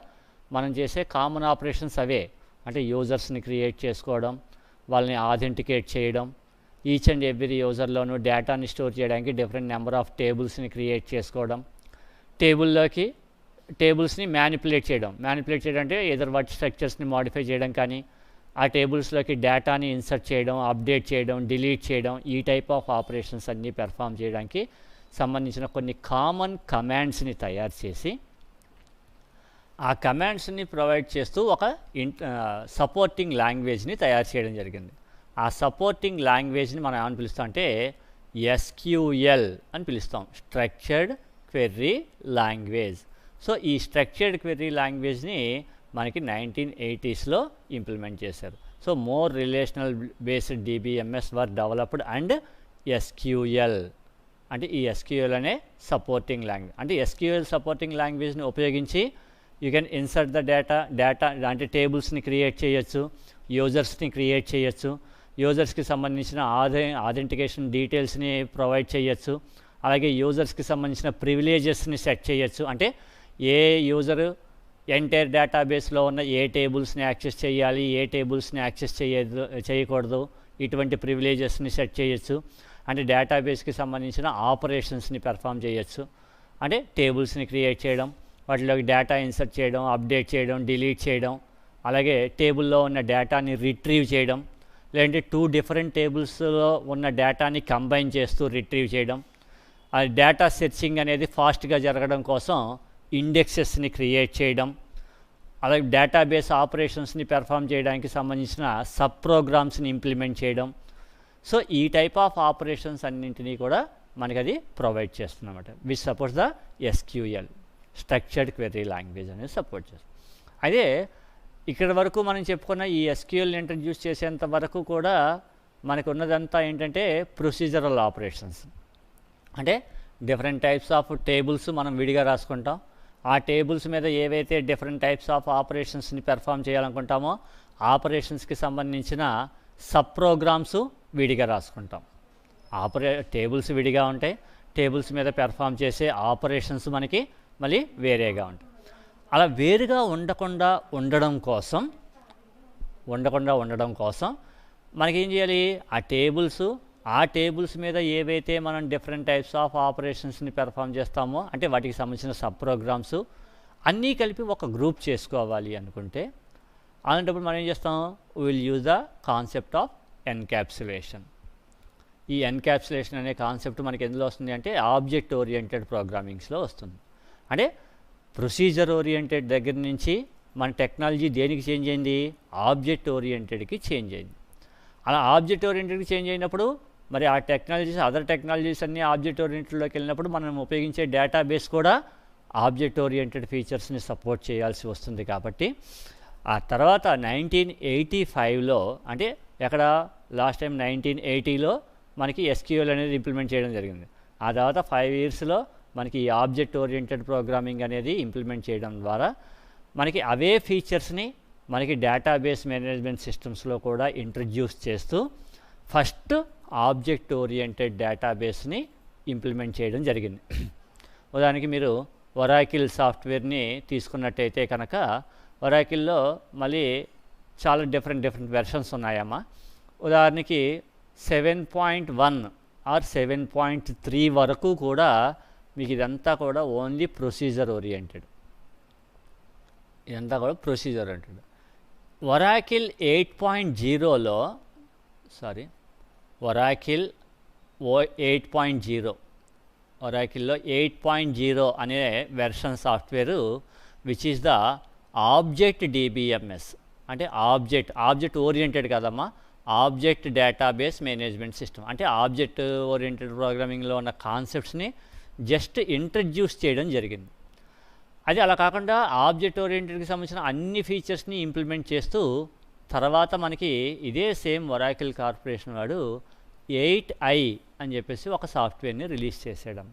మనం చేసే కామన్ ఆపరేషన్స్ అవే. అంటే యూజర్స్ని క్రియేట్ చేసుకోవడం, వాళ్ళని ఆథెంటికేట్ చేయడం, ఈచ్ అండ్ ఎవ్రీ యూజర్లోనూ డేటాని స్టోర్ చేయడానికి డిఫరెంట్ నెంబర్ ఆఫ్ టేబుల్స్ని క్రియేట్ చేసుకోవడం, టేబుల్లోకి టేబుల్స్ని మ్యానిపులేట్ చేయడం అంటే ఏదర్ వాటి స్ట్రక్చర్స్ని మోడిఫై చేయడం కానీ, ఆ టేబుల్స్లోకి డేటాని ఇన్సర్ట్ చేయడం, అప్డేట్ చేయడం, డిలీట్ చేయడం, ఈ టైప్ ఆఫ్ ఆపరేషన్స్ అన్నీ పెర్ఫామ్ చేయడానికి సంబంధించిన కొన్ని కామన్ కమాండ్స్ని తయారు చేసి ఆ కమాండ్స్ని ప్రొవైడ్ చేస్తూ ఒక సపోర్టింగ్ లాంగ్వేజ్ని తయారు చేయడం జరిగింది. ఆ సపోర్టింగ్ లాంగ్వేజ్ని మనం ఏమని పిలుస్తాం అంటే ఎస్క్యూఎల్ అని పిలుస్తాం, స్ట్రక్చర్డ్ క్వెర్రీ లాంగ్వేజ్. సో ఈ స్ట్రక్చర్డ్ క్వెర్రీ లాంగ్వేజ్ని మనకి 1980స్లో ఇంప్లిమెంట్ చేశారు. So more relational based DBMS were developed and SQL అంటే ఈ ఎస్క్యూఎల్ అనే సపోర్టింగ్ లాంగ్వేజ్. అంటే ఎస్క్యూఎల్ సపోర్టింగ్ లాంగ్వేజ్ని ఉపయోగించి you can insert the data అంటే టేబుల్స్ని క్రియేట్ చేయొచ్చు, యూజర్స్ని క్రియేట్ చేయొచ్చు, యూజర్స్కి సంబంధించిన ఆథెంటికేషన్ డీటెయిల్స్ని ప్రొవైడ్ చేయొచ్చు, అలాగే యూజర్స్కి సంబంధించిన ప్రివిలేజెస్ని సెట్ చేయొచ్చు. అంటే ఏ యూజరు ఎంటైర్ డేటాబేస్లో ఉన్న ఏ టేబుల్స్ని యాక్సెస్ చేయాలి, ఏ టేబుల్స్ని యాక్సెస్ చేయకూడదు, ఇటువంటి ప్రివిలేజెస్ని సెట్ చేయొచ్చు. అంటే డేటాబేస్కి సంబంధించిన ఆపరేషన్స్ని పెర్ఫామ్ చేయొచ్చు. అంటే టేబుల్స్ని క్రియేట్ చేయడం, వాటిలోకి డేటా ఇన్సర్ట్ చేయడం, అప్డేట్ చేయడం, డిలీట్ చేయడం, అలాగే టేబుల్లో ఉన్న డేటాని రిట్రీవ్ చేయడం, లేదంటే 2 డిఫరెంట్ టేబుల్స్లో ఉన్న డేటాని కంబైన్ చేస్తూ రిట్రీవ్ చేయడం. ఆ డేటా సెర్చింగ్ అనేది ఫాస్ట్గా జరగడం కోసం ఇండెక్సెస్ని క్రియేట్ చేయడం, అలాగే డేటాబేస్ ఆపరేషన్స్ని పెర్ఫామ్ చేయడానికి సంబంధించిన సబ్ ప్రోగ్రామ్స్ని ఇంప్లిమెంట్ చేయడం. సో ఈ టైప్ ఆఫ్ ఆపరేషన్స్ అన్నింటినీ కూడా మనకి అది ప్రొవైడ్ చేస్తుందన్నమాట. Which supports the SQL structured query language అనేది సపోర్ట్ చేస్తుంది. అదే ఇక్కడ వరకు మనం చెప్పుకున్న ఈ ఎస్క్యూఎల్ని ఇంట్రడ్యూస్ చేసేంత వరకు కూడా మనకు ఉన్నదంతా ఏంటంటే ప్రొసీజరల్ ఆపరేషన్స్. అంటే డిఫరెంట్ టైప్స్ ఆఫ్ టేబుల్స్ మనం విడిగా రాసుకుంటాం, ఆ టేబుల్స్ మీద ఏవైతే డిఫరెంట్ టైప్స్ ఆఫ్ ఆపరేషన్స్ని పెర్ఫామ్ చేయాలనుకుంటామో ఆపరేషన్స్కి సంబంధించిన సబ్ ప్రోగ్రామ్స్ విడిగా రాసుకుంటాం. టేబుల్స్ విడిగా ఉంటాయి, టేబుల్స్ మీద పెర్ఫామ్ చేసే ఆపరేషన్స్ మనకి మళ్ళీ వేరేగా ఉంటాయి. అలా వేరుగా ఉండడం కోసం మనకేం చేయాలి, ఆ టేబుల్స్ మీద ఏవైతే మనం డిఫరెంట్ టైప్స్ ఆఫ్ ఆపరేషన్స్ని పెర్ఫామ్ చేస్తామో అంటే వాటికి సంబంధించిన సబ్ ప్రోగ్రామ్స్ అన్నీ కలిపి ఒక గ్రూప్ చేసుకోవాలి అనుకుంటే అలాంటప్పుడు మనం ఏం చేస్తాం, will use the concept of encapsulation. ఈ ఎన్క్యాప్సులేషన్ అనే కాన్సెప్ట్ మనకి ఎందులో వస్తుంది అంటే ఆబ్జెక్ట్ ఓరియంటెడ్ ప్రోగ్రామింగ్స్లో వస్తుంది. అంటే ప్రొసీజర్ ఓరియంటెడ్ దగ్గర నుంచి మన టెక్నాలజీ దేనికి చేంజ్ అయింది, ఆబ్జెక్ట్ ఓరియంటెడ్కి చేంజ్ అయింది. అలా ఆబ్జెక్ట్ ఓరియంటెడ్కి చేంజ్ అయినప్పుడు మరి ఆ టెక్నాలజీస్ అదర్ టెక్నాలజీస్ అన్నీ ఆబ్జెక్ట్ ఓరియంటెడ్లోకి వెళ్ళినప్పుడు మనం ఉపయోగించే డేటాబేస్ కూడా ఆబ్జెక్ట్ ఓరియంటెడ్ ఫీచర్స్ని సపోర్ట్ చేయాల్సి వస్తుంది. కాబట్టి ఆ తర్వాత 1985లో అంటే ఎక్కడ లాస్ట్ టైం 1980లో మనకి SQL అనేది ఇంప్లిమెంట్ చేయడం జరిగింది. ఆ తర్వాత 5 ఇయర్స్లో మనకి ఈ ఆబ్జెక్ట్ ఓరియంటెడ్ ప్రోగ్రామింగ్ అనేది ఇంప్లిమెంట్ చేయడం ద్వారా మనకి అవే ఫీచర్స్ని మనకి డేటాబేస్ మేనేజ్మెంట్ సిస్టమ్స్లో కూడా ఇంట్రడ్యూస్ చేస్తూ ఫస్ట్ ఆబ్జెక్ట్ ఓరియంటెడ్ డేటాబేస్ని ఇంప్లిమెంట్ చేయడం జరిగింది. ఉదాహరణకి మీరు ఒరాకిల్ సాఫ్ట్వేర్ని తీసుకున్నట్టయితే కనుక ఒరాకిల్లో మళ్ళీ చాలా డిఫరెంట్ వెర్షన్స్ ఉన్నాయమ్మా. ఉదాహరణకి 7.1 ఆర్ 7.3 వరకు కూడా మీకు ఇదంతా కూడా ఓన్లీ ప్రొసీజర్ ఓరియంటెడ్. ఇదంతా కూడా ప్రొసీజర్ ఓరియంటెడ్. ఒరాకిల్ 8.0లో ఒరాకిల్ 8.0 ఒరాకిల్లో 8.0 అనే version software which is the object DBMS అంటే ఆబ్జెక్ట్ ఓరియంటెడ్ కదమ్మా, ఆబ్జెక్ట్ డేటాబేస్ మేనేజ్మెంట్ సిస్టమ్. అంటే ఆబ్జెక్ట్ ఓరియంటెడ్ ప్రోగ్రామింగ్లో ఉన్న కాన్సెప్ట్స్ని జస్ట్ ఇంట్రడ్యూస్ చేయడం జరిగింది. అది అలా కాకుండా ఆబ్జెక్ట్ ఓరియంటెడ్కి సంబంధించిన అన్ని ఫీచర్స్ని ఇంప్లిమెంట్ చేస్తూ తర్వాత మనకి ఇదే సేమ్ ఒరాకిల్ కార్పొరేషన్ వాడు 8i అని చెప్పేసి ఒక సాఫ్ట్వేర్ని రిలీజ్ చేసేయడం.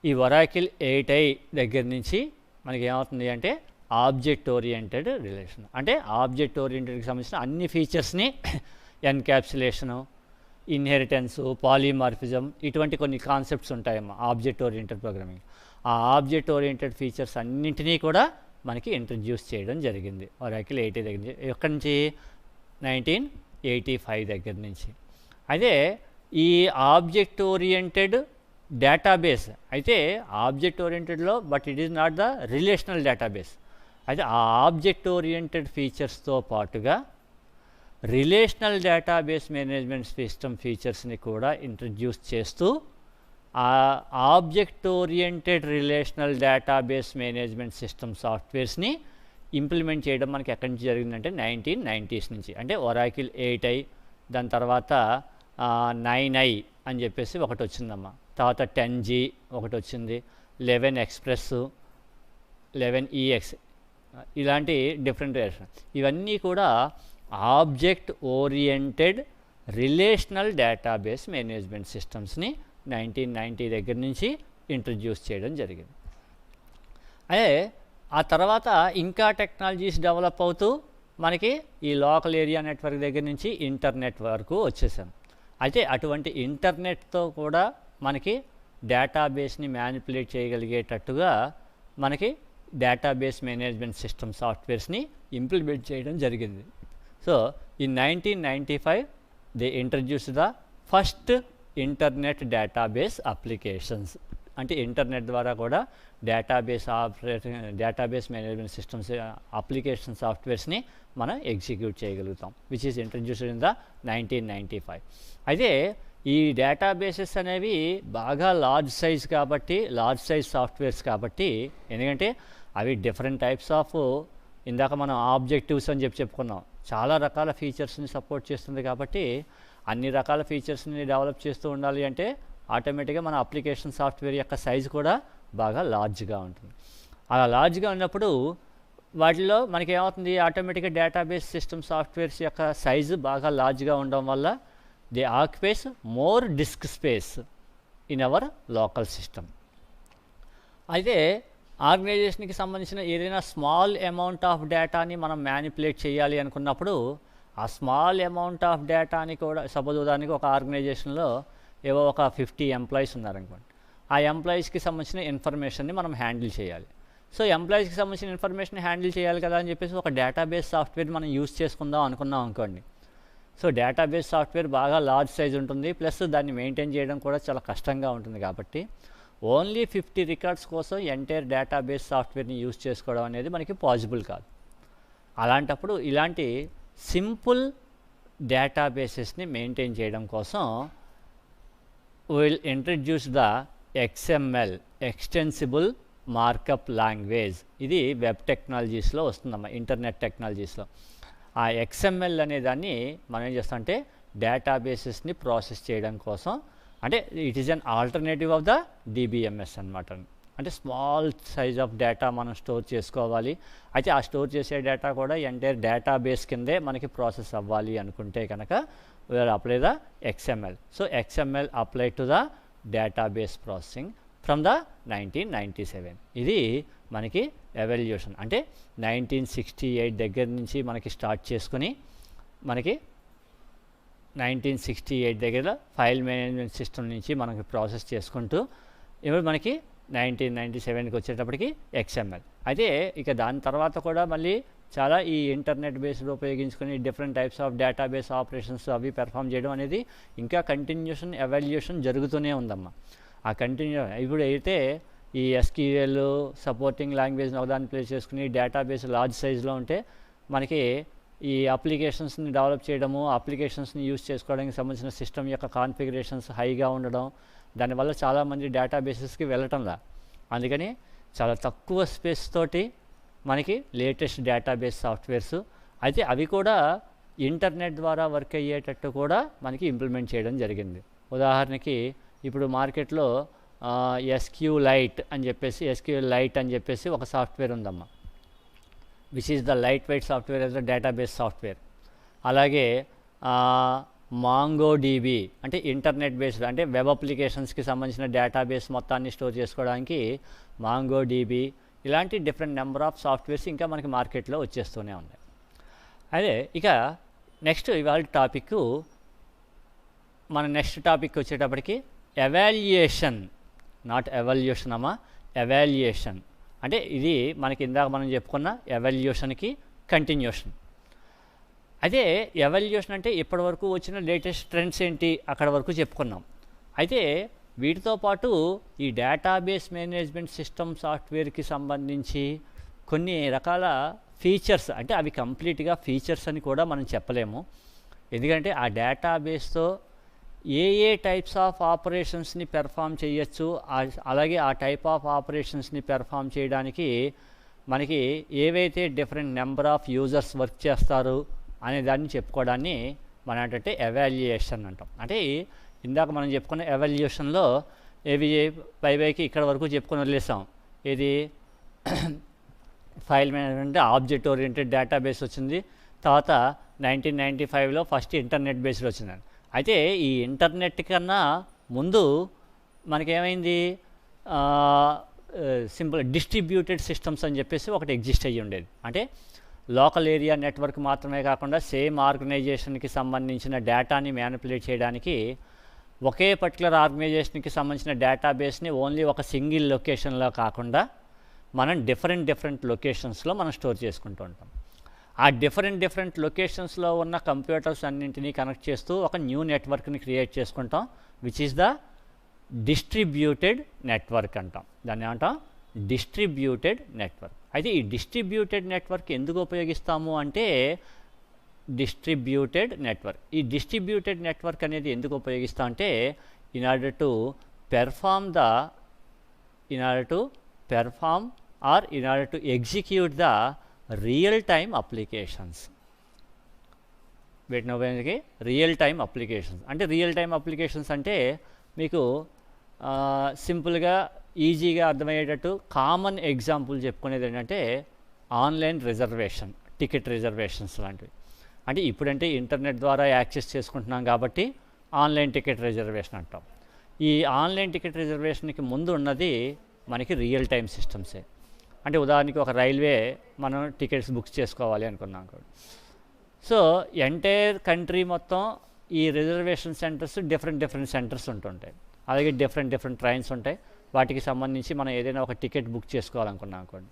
ఈ ఒరాకిల్ 8i దగ్గర నుంచి మనకి ఏమవుతుంది అంటే ఆబ్జెక్ట్ ఓరియంటెడ్ రిలేషన్ అంటే ఆబ్జెక్ట్ ఓరియంటెడ్కి సంబంధించిన అన్ని ఫీచర్స్ని ఎన్క్యాప్సులేషను, ఇన్హెరిటెన్సు, పాలిమార్ఫిజం ఇటువంటి కొన్ని కాన్సెప్ట్స్ ఉంటాయమ్మా ఆబ్జెక్ట్ ఓరియంటెడ్ ప్రోగ్రామింగ్. ఆ ఆబ్జెక్ట్ ఓరియంటెడ్ ఫీచర్స్ అన్నింటినీ కూడా మనకి ఇంట్రడ్యూస్ చేయడం జరిగింది ఒరాకిల్ 8i దగ్గర నుంచి. ఎక్కడి నుంచి? 1985 దగ్గర నుంచి. అదే ఈ ఆబ్జెక్ట్ ఓరియంటెడ్ డేటాబేస్ అయితే ఆబ్జెక్ట్ ఓరియంటెడ్లో but it is not the relational database. అయితే ఆ ఆబ్జెక్ట్ ఓరియంటెడ్ ఫీచర్స్తో పాటుగా రిలేషనల్ డేటాబేస్ మేనేజ్మెంట్ సిస్టమ్ ఫీచర్స్ని కూడా ఇంట్రడ్యూస్ చేస్తూ ఆ object oriented relational database management system సాఫ్ట్వేర్స్ని ఇంప్లిమెంట్ చేయడం మనకి ఎక్కడి నుంచి జరిగిందంటే 1990s నుంచి. అంటే ఒరాకిల్ 8i, దాని తర్వాత 9i అని చెప్పేసి ఒకటి వచ్చిందమ్మా. తర్వాత 10G ఒకటి వచ్చింది, 11 ఎక్స్ప్రెస్, 11EX ఇలాంటి డిఫరెంట్ వెర్షన్. ఇవన్నీ కూడా object oriented relational database management సిస్టమ్స్ని 1990 దగ్గర నుంచి ఇంట్రడ్యూస్ చేయడం జరిగింది. అదే ఆ తర్వాత ఇంకా టెక్నాలజీస్ డెవలప్ అవుతూ మనకి ఈ లోకల్ ఏరియా నెట్వర్క్ దగ్గర నుంచి ఇంటర్నెట్ వరకు వచ్చేసాం. అయితే అటువంటి ఇంటర్నెట్తో కూడా మనకి డేటాబేస్ని మ్యానిపులేట్ చేయగలిగేటట్టుగా మనకి డేటాబేస్ మేనేజ్మెంట్ సిస్టమ్ సాఫ్ట్వేర్స్ని ఇంప్లిమెంట్ చేయడం జరిగింది. So in 1995 they introduce the first internet database applications. అంటే ఇంటర్నెట్ ద్వారా కూడా డేటాబేస్ మేనేజ్మెంట్ సిస్టమ్స్ అప్లికేషన్ సాఫ్ట్వేర్స్ని మనం ఎగ్జిక్యూట్ చేయగలుగుతాం which is introduced in the 1995. అయితే ఈ డేటాబేసెస్ అనేవి బాగా లార్జ్ సైజ్ సాఫ్ట్వేర్స్ కాబట్టి ఎందుకంటే అవి డిఫరెంట్ టైప్స్ ఆఫ్ ఇందాక మనం ఆబ్జెక్టివ్స్ అని చెప్పుకున్నాం, చాలా రకాల ఫీచర్స్ని సపోర్ట్ చేస్తుంది. కాబట్టి అన్ని రకాల ఫీచర్స్ని డెవలప్ చేస్తూ ఉండాలి అంటే ఆటోమేటిక్గా మన అప్లికేషన్ సాఫ్ట్వేర్ యొక్క సైజు కూడా బాగా లార్జ్గా ఉంటుంది. అలా లార్జ్గా ఉన్నప్పుడు వాటిలో మనకి ఏమవుతుంది, ఆటోమేటిక్గా డేటాబేస్ సిస్టమ్ సాఫ్ట్వేర్స్ యొక్క సైజు బాగా లార్జ్గా ఉండడం వల్ల they occupies more disk space in our local system. అయితే ఆర్గనైజేషన్కి సంబంధించిన ఏదైనా స్మాల్ అమౌంట్ ఆఫ్ డేటాని మనం మ్యానిపులేట్ చేయాలి అనుకున్నప్పుడు ఆ స్మాల్ అమౌంట్ ఆఫ్ డేటాని కూడా సపోజ్ ఉదాహరణకి ఒక ఆర్గనైజేషన్లో ఏవో ఒక 50 ఎంప్లాయీస్ ఉన్నారనుకోండి, ఆ ఎంప్లాయీస్కి సంబంధించిన ఇన్ఫర్మేషన్ని మనం హ్యాండిల్ చేయాలి. సో ఎంప్లాయీస్కి సంబంధించిన ఇన్ఫర్మేషన్ హ్యాండిల్ చేయాలి కదా అని చెప్పేసి ఒక డేటాబేస్ సాఫ్ట్వేర్ మనం యూజ్ చేసుకుందాం అనుకున్నాం అనుకోండి. సో డేటాబేస్ సాఫ్ట్వేర్ బాగా లార్జ్ సైజ్ ఉంటుంది, ప్లస్ దాన్ని మెయింటైన్ చేయడం కూడా చాలా కష్టంగా ఉంటుంది. కాబట్టి ఓన్లీ 50 రికార్డ్స్ కోసం ఎంటైర్ డేటాబేస్ సాఫ్ట్వేర్ని యూజ్ చేసుకోవడం అనేది మనకి పాసిబుల్ కాదు. అలాంటప్పుడు ఇలాంటి సింపుల్ డేటాబేసెస్ని మెయింటైన్ చేయడం కోసం will introduce the XML extensible markup language. ఇది వెబ్ టెక్నాలజీస్లో వస్తుందమ్మా, ఇంటర్నెట్ టెక్నాలజీస్లో. ఆ XML అనే దాన్ని మనం ఏం చేస్తామంటే డేటాబేసెస్ని ప్రాసెస్ చేయడం కోసం, అంటే it is an alternative of the DBMS అనమాట. అంటే స్మాల్ సైజ్ ఆఫ్ డేటా మనం స్టోర్ చేసుకోవాలి. అయితే ఆ స్టోర్ చేసే డేటా కూడా ఎంటైర్ డేటాబేస్ కిందే మనకి ప్రాసెస్ అవ్వాలి అనుకుంటే కనుక we are apply the XML. So XML apply to the database processing from the 1997. ఇది మనకి ఎవల్యూషన్. అంటే 1968 దగ్గర నుంచి మనకి స్టార్ట్ చేసుకుని మనకి 1968 దగ్గర ఫైల్ మేనేజ్మెంట్ సిస్టమ్ నుంచి మనకి ప్రాసెస్ చేసుకుంటూ ఇప్పుడు మనకి 1997కి వచ్చేటప్పటికి XML. అయితే ఇక దాని తర్వాత కూడా మళ్ళీ చాలా ఈ ఇంటర్నెట్ బేస్డ్ ఉపయోగించుకొని different types of database operations అవి పెర్ఫామ్ చేయడం అనేది ఇంకా కంటిన్యూషన్ ఎవల్యూషన్ జరుగుతూనే ఉందమ్మా. ఆ ఇప్పుడు అయితే ఈ SQL సపోర్టింగ్ లాంగ్వేజ్ని ఒకదాన్ని ప్లేస్ చేసుకుని డేటాబేస్ లార్జ్ సైజులో ఉంటే మనకి ఈ అప్లికేషన్స్ని డెవలప్ చేయడము, అప్లికేషన్స్ని యూజ్ చేసుకోవడానికి సంబంధించిన సిస్టమ్ యొక్క కాన్ఫిగరేషన్స్ హైగా ఉండడం, దానివల్ల చాలామంది డేటాబేసెస్కి వెళ్ళటంలా. అందుకని చాలా తక్కువ స్పేస్ తోటి మనకి లేటెస్ట్ డేటాబేస్ సాఫ్ట్వేర్స్ అయితే అవి కూడా ఇంటర్నెట్ ద్వారా వర్క్ అయ్యేటట్టు కూడా మనకి ఇంప్లిమెంట్ చేయడం జరిగింది. ఉదాహరణకి ఇప్పుడు మార్కెట్లో SQLite అని చెప్పేసి ఒక సాఫ్ట్వేర్ ఉందమ్మా, which is the light weight software as the database software. అలాగే MongoDB అంటే ఇంటర్నెట్ బేస్డ్ అంటే వెబ్ అప్లికేషన్స్కి సంబంధించిన డేటాబేస్ మొత్తాన్ని స్టోర్ చేసుకోవడానికి MongoDB, ఇలాంటి డిఫరెంట్ నెంబర్ ఆఫ్ సాఫ్ట్వేర్స్ ఇంకా మనకి మార్కెట్లో వచ్చేస్తూనే ఉన్నాయి. అదే ఇక నెక్స్ట్ ఇవాళ టాపిక్ వచ్చేటప్పటికి ఎవాల్యుయేషన్, నాట్ ఎవల్యూషన్ అమ్మా, ఎవాల్యుయేషన్. అంటే ఇది మనకి ఇందాక మనం చెప్పుకున్న ఎవల్యూషన్కి కంటిన్యూషన్. అదే ఎవల్యూషన్ అంటే ఇప్పటివరకు వచ్చిన లేటెస్ట్ ట్రెండ్స్ ఏంటి అక్కడ వరకు చెప్పుకున్నాం. అయితే వీటితో పాటు ఈ డేటాబేస్ మేనేజ్మెంట్ సిస్టమ్ సాఫ్ట్వేర్కి సంబంధించి కొన్ని రకాల ఫీచర్స్, అంటే అవి కంప్లీట్గా ఫీచర్స్ అని కూడా మనం చెప్పలేము. ఎందుకంటే ఆ డేటాబేస్తో ఏ టైప్స్ ఆఫ్ ఆపరేషన్స్ని పెర్ఫామ్ చేయొచ్చు, అలాగే ఆ టైప్ ఆఫ్ ఆపరేషన్స్ని పెర్ఫామ్ చేయడానికి మనకి ఏవైతే different number of users work చేస్తారు అనే దాన్ని చెప్పుకోవడాన్ని మనం ఏంటంటే ఎవాల్యుయేషన్ అంటాం. అంటే ఇందాక మనం చెప్పుకున్న ఎవల్యూషన్లో ఏవి పైకి ఇక్కడ వరకు చెప్పుకొని వదిలేసాం. ఇది file management object oriented database వచ్చింది. తర్వాత 1995లో ఫస్ట్ ఇంటర్నెట్ బేస్డ్ వచ్చింది. అయితే ఈ ఇంటర్నెట్ కన్నా ముందు మనకేమైంది, సింపుల్ డిస్ట్రిబ్యూటెడ్ సిస్టమ్స్ అని చెప్పేసి ఒకటి ఎగ్జిస్ట్ అయ్యి ఉండేది. అంటే లోకల్ ఏరియా నెట్వర్క్ మాత్రమే కాకుండా సేమ్ ఆర్గనైజేషన్కి సంబంధించిన డేటాని మ్యానిపులేట్ చేయడానికి ఒకే పర్టికులర్ ఆర్గనైజేషన్కి సంబంధించిన డేటాబేస్ని ఓన్లీ ఒక సింగిల్ లొకేషన్లో కాకుండా మనం డిఫరెంట్ లొకేషన్స్లో మనం స్టోర్ చేసుకుంటూ ఉంటాం. ఆ డిఫరెంట్ లొకేషన్స్లో ఉన్న కంప్యూటర్స్ అన్నింటినీ కనెక్ట్ చేస్తూ ఒక న్యూ నెట్వర్క్ని క్రియేట్ చేసుకుంటాం, which is the distributed network అంటాం. దాన్ని ఏమంటాం, డిస్ట్రిబ్యూటెడ్ నెట్వర్క్. అయితే ఈ డిస్ట్రిబ్యూటెడ్ నెట్వర్క్ ఎందుకు ఉపయోగిస్తాము అంటే డిస్ట్రిబ్యూటెడ్ నెట్వర్క్. ఈ డిస్ట్రిబ్యూటెడ్ నెట్వర్క్ అనేది ఎందుకు ఉపయోగిస్తాం అంటే in order to execute the real time applications. వీటిని ఉపయోగించి రియల్ టైమ్ అప్లికేషన్స్ అంటే రియల్ టైమ్ అప్లికేషన్స్ అంటే మీకు సింపుల్గా ఈజీగా అర్థమయ్యేటట్టు కామన్ ఎగ్జాంపుల్ చెప్పుకునేది ఏంటంటే ఆన్లైన్ రిజర్వేషన్, టికెట్ రిజర్వేషన్స్ లాంటివి. అంటే ఇప్పుడంటే ఇంటర్నెట్ ద్వారా యాక్సెస్ చేసుకుంటున్నాం కాబట్టి ఆన్లైన్ టికెట్ రిజర్వేషన్ అంటాం. ఈ ఆన్లైన్ టికెట్ రిజర్వేషన్కి ముందు ఉన్నది మనకి రియల్ టైమ్ సిస్టమ్సే. అంటే ఉదాహరణకి ఒక రైల్వే మనం టికెట్స్ బుక్ చేసుకోవాలి అనుకున్నాం కూడా. సో ఎంటైర్ కంట్రీ మొత్తం ఈ రిజర్వేషన్ సెంటర్స్ డిఫరెంట్ సెంటర్స్ ఉంటుంటాయి. అలాగే డిఫరెంట్ ట్రైన్స్ ఉంటాయి. వాటికి సంబంధించి మనం ఏదైనా ఒక టికెట్ బుక్ చేసుకోవాలనుకున్నాం అనుకోండి.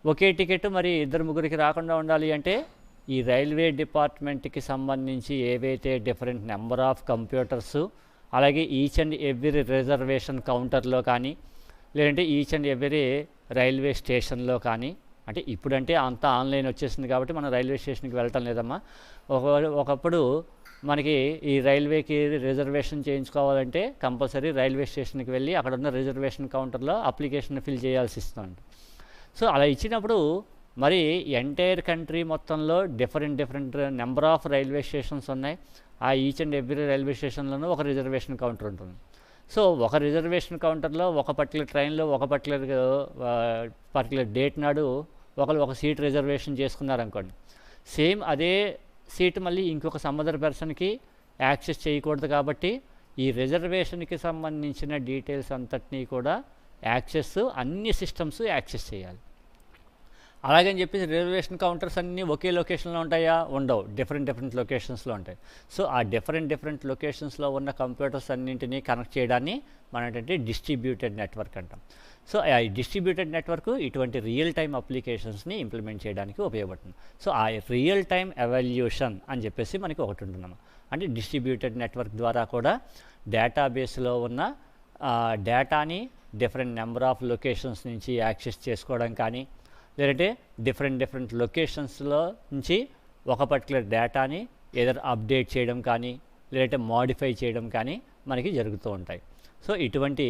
ఒకే టికెట్ మరి 2-3కి రాకుండా ఉండాలి అంటే ఈ రైల్వే డిపార్ట్మెంట్కి సంబంధించి ఏవైతే డిఫరెంట్ నెంబర్ ఆఫ్ కంప్యూటర్స్, అలాగే ఈచ్ అండ్ ఎవ్రీ రిజర్వేషన్ కౌంటర్లో కానీ, లేదంటే ఈచ్ అండ్ ఎవ్రీ రైల్వే స్టేషన్లో కానీ, అంటే ఇప్పుడంటే అంతా ఆన్లైన్ వచ్చేసింది కాబట్టి మనం రైల్వే స్టేషన్కి వెళ్ళటం లేదమ్మా. ఒకప్పుడు మనకి ఈ రైల్వేకి రిజర్వేషన్ చేయించుకోవాలంటే కంపల్సరీ రైల్వే స్టేషన్కి వెళ్ళి అక్కడ ఉన్న రిజర్వేషన్ కౌంటర్లో అప్లికేషన్ ఫిల్ చేయాల్సి ఇస్తుంది. సో అలా ఇచ్చినప్పుడు మరి ఎంటైర్ కంట్రీ మొత్తంలో different number of railway stations ఉన్నాయి. ఆ ఈచ్ అండ్ ఎవ్రీ రైల్వే స్టేషన్లోనూ ఒక రిజర్వేషన్ కౌంటర్ ఉంటుంది. సో ఒక రిజర్వేషన్ కౌంటర్లో ఒక పర్టికులర్ ట్రైన్లో ఒక పర్టికులర్ డేట్ నాడు ఒకరు ఒక సీట్ రిజర్వేషన్ చేసుకున్నారనుకోండి, సేమ్ అదే సీట్ మళ్ళీ ఇంకొక సమ్ అదర్ పర్సన్కి యాక్సెస్ చేయకూడదు. కాబట్టి ఈ రిజర్వేషన్కి సంబంధించిన డీటెయిల్స్ అంతటినీ కూడా అన్ని సిస్టమ్స్ యాక్సెస్ చేయాలి. అలాగని చెప్పేసి రిజర్వేషన్ కౌంటర్స్ అన్నీ ఒకే లొకేషన్లో ఉంటాయా? ఉండవు, డిఫరెంట్ లొకేషన్స్లో ఉంటాయి. సో ఆ డిఫరెంట్ లొకేషన్స్లో ఉన్న కంప్యూటర్స్ అన్నింటినీ కనెక్ట్ చేయడాన్ని మనం ఏంటంటే డిస్ట్రిబ్యూటెడ్ నెట్వర్క్ అంటాం. సో ఆ డిస్ట్రిబ్యూటెడ్ నెట్వర్క్ ఇటువంటి రియల్ టైమ్ అప్లికేషన్స్ని ఇంప్లిమెంట్ చేయడానికి ఉపయోగపడుతుంది. సో ఆ రియల్ టైమ్ ఎవల్యూషన్ అని చెప్పేసి మనకి ఒకటి ఉంటున్నాము. అంటే డిస్ట్రిబ్యూటెడ్ నెట్వర్క్ ద్వారా కూడా డేటాబేస్లో ఉన్న డేటాని డిఫరెంట్ నెంబర్ ఆఫ్ లొకేషన్స్ నుంచి యాక్సెస్ చేసుకోవడం కానీ, లేదంటే డిఫరెంట్ లొకేషన్స్లో నుంచి ఒక పర్టికులర్ డేటాని ఏదైనా అప్డేట్ చేయడం కానీ, లేదంటే మాడిఫై చేయడం కానీ మనకి జరుగుతూ ఉంటాయి. సో ఇటువంటి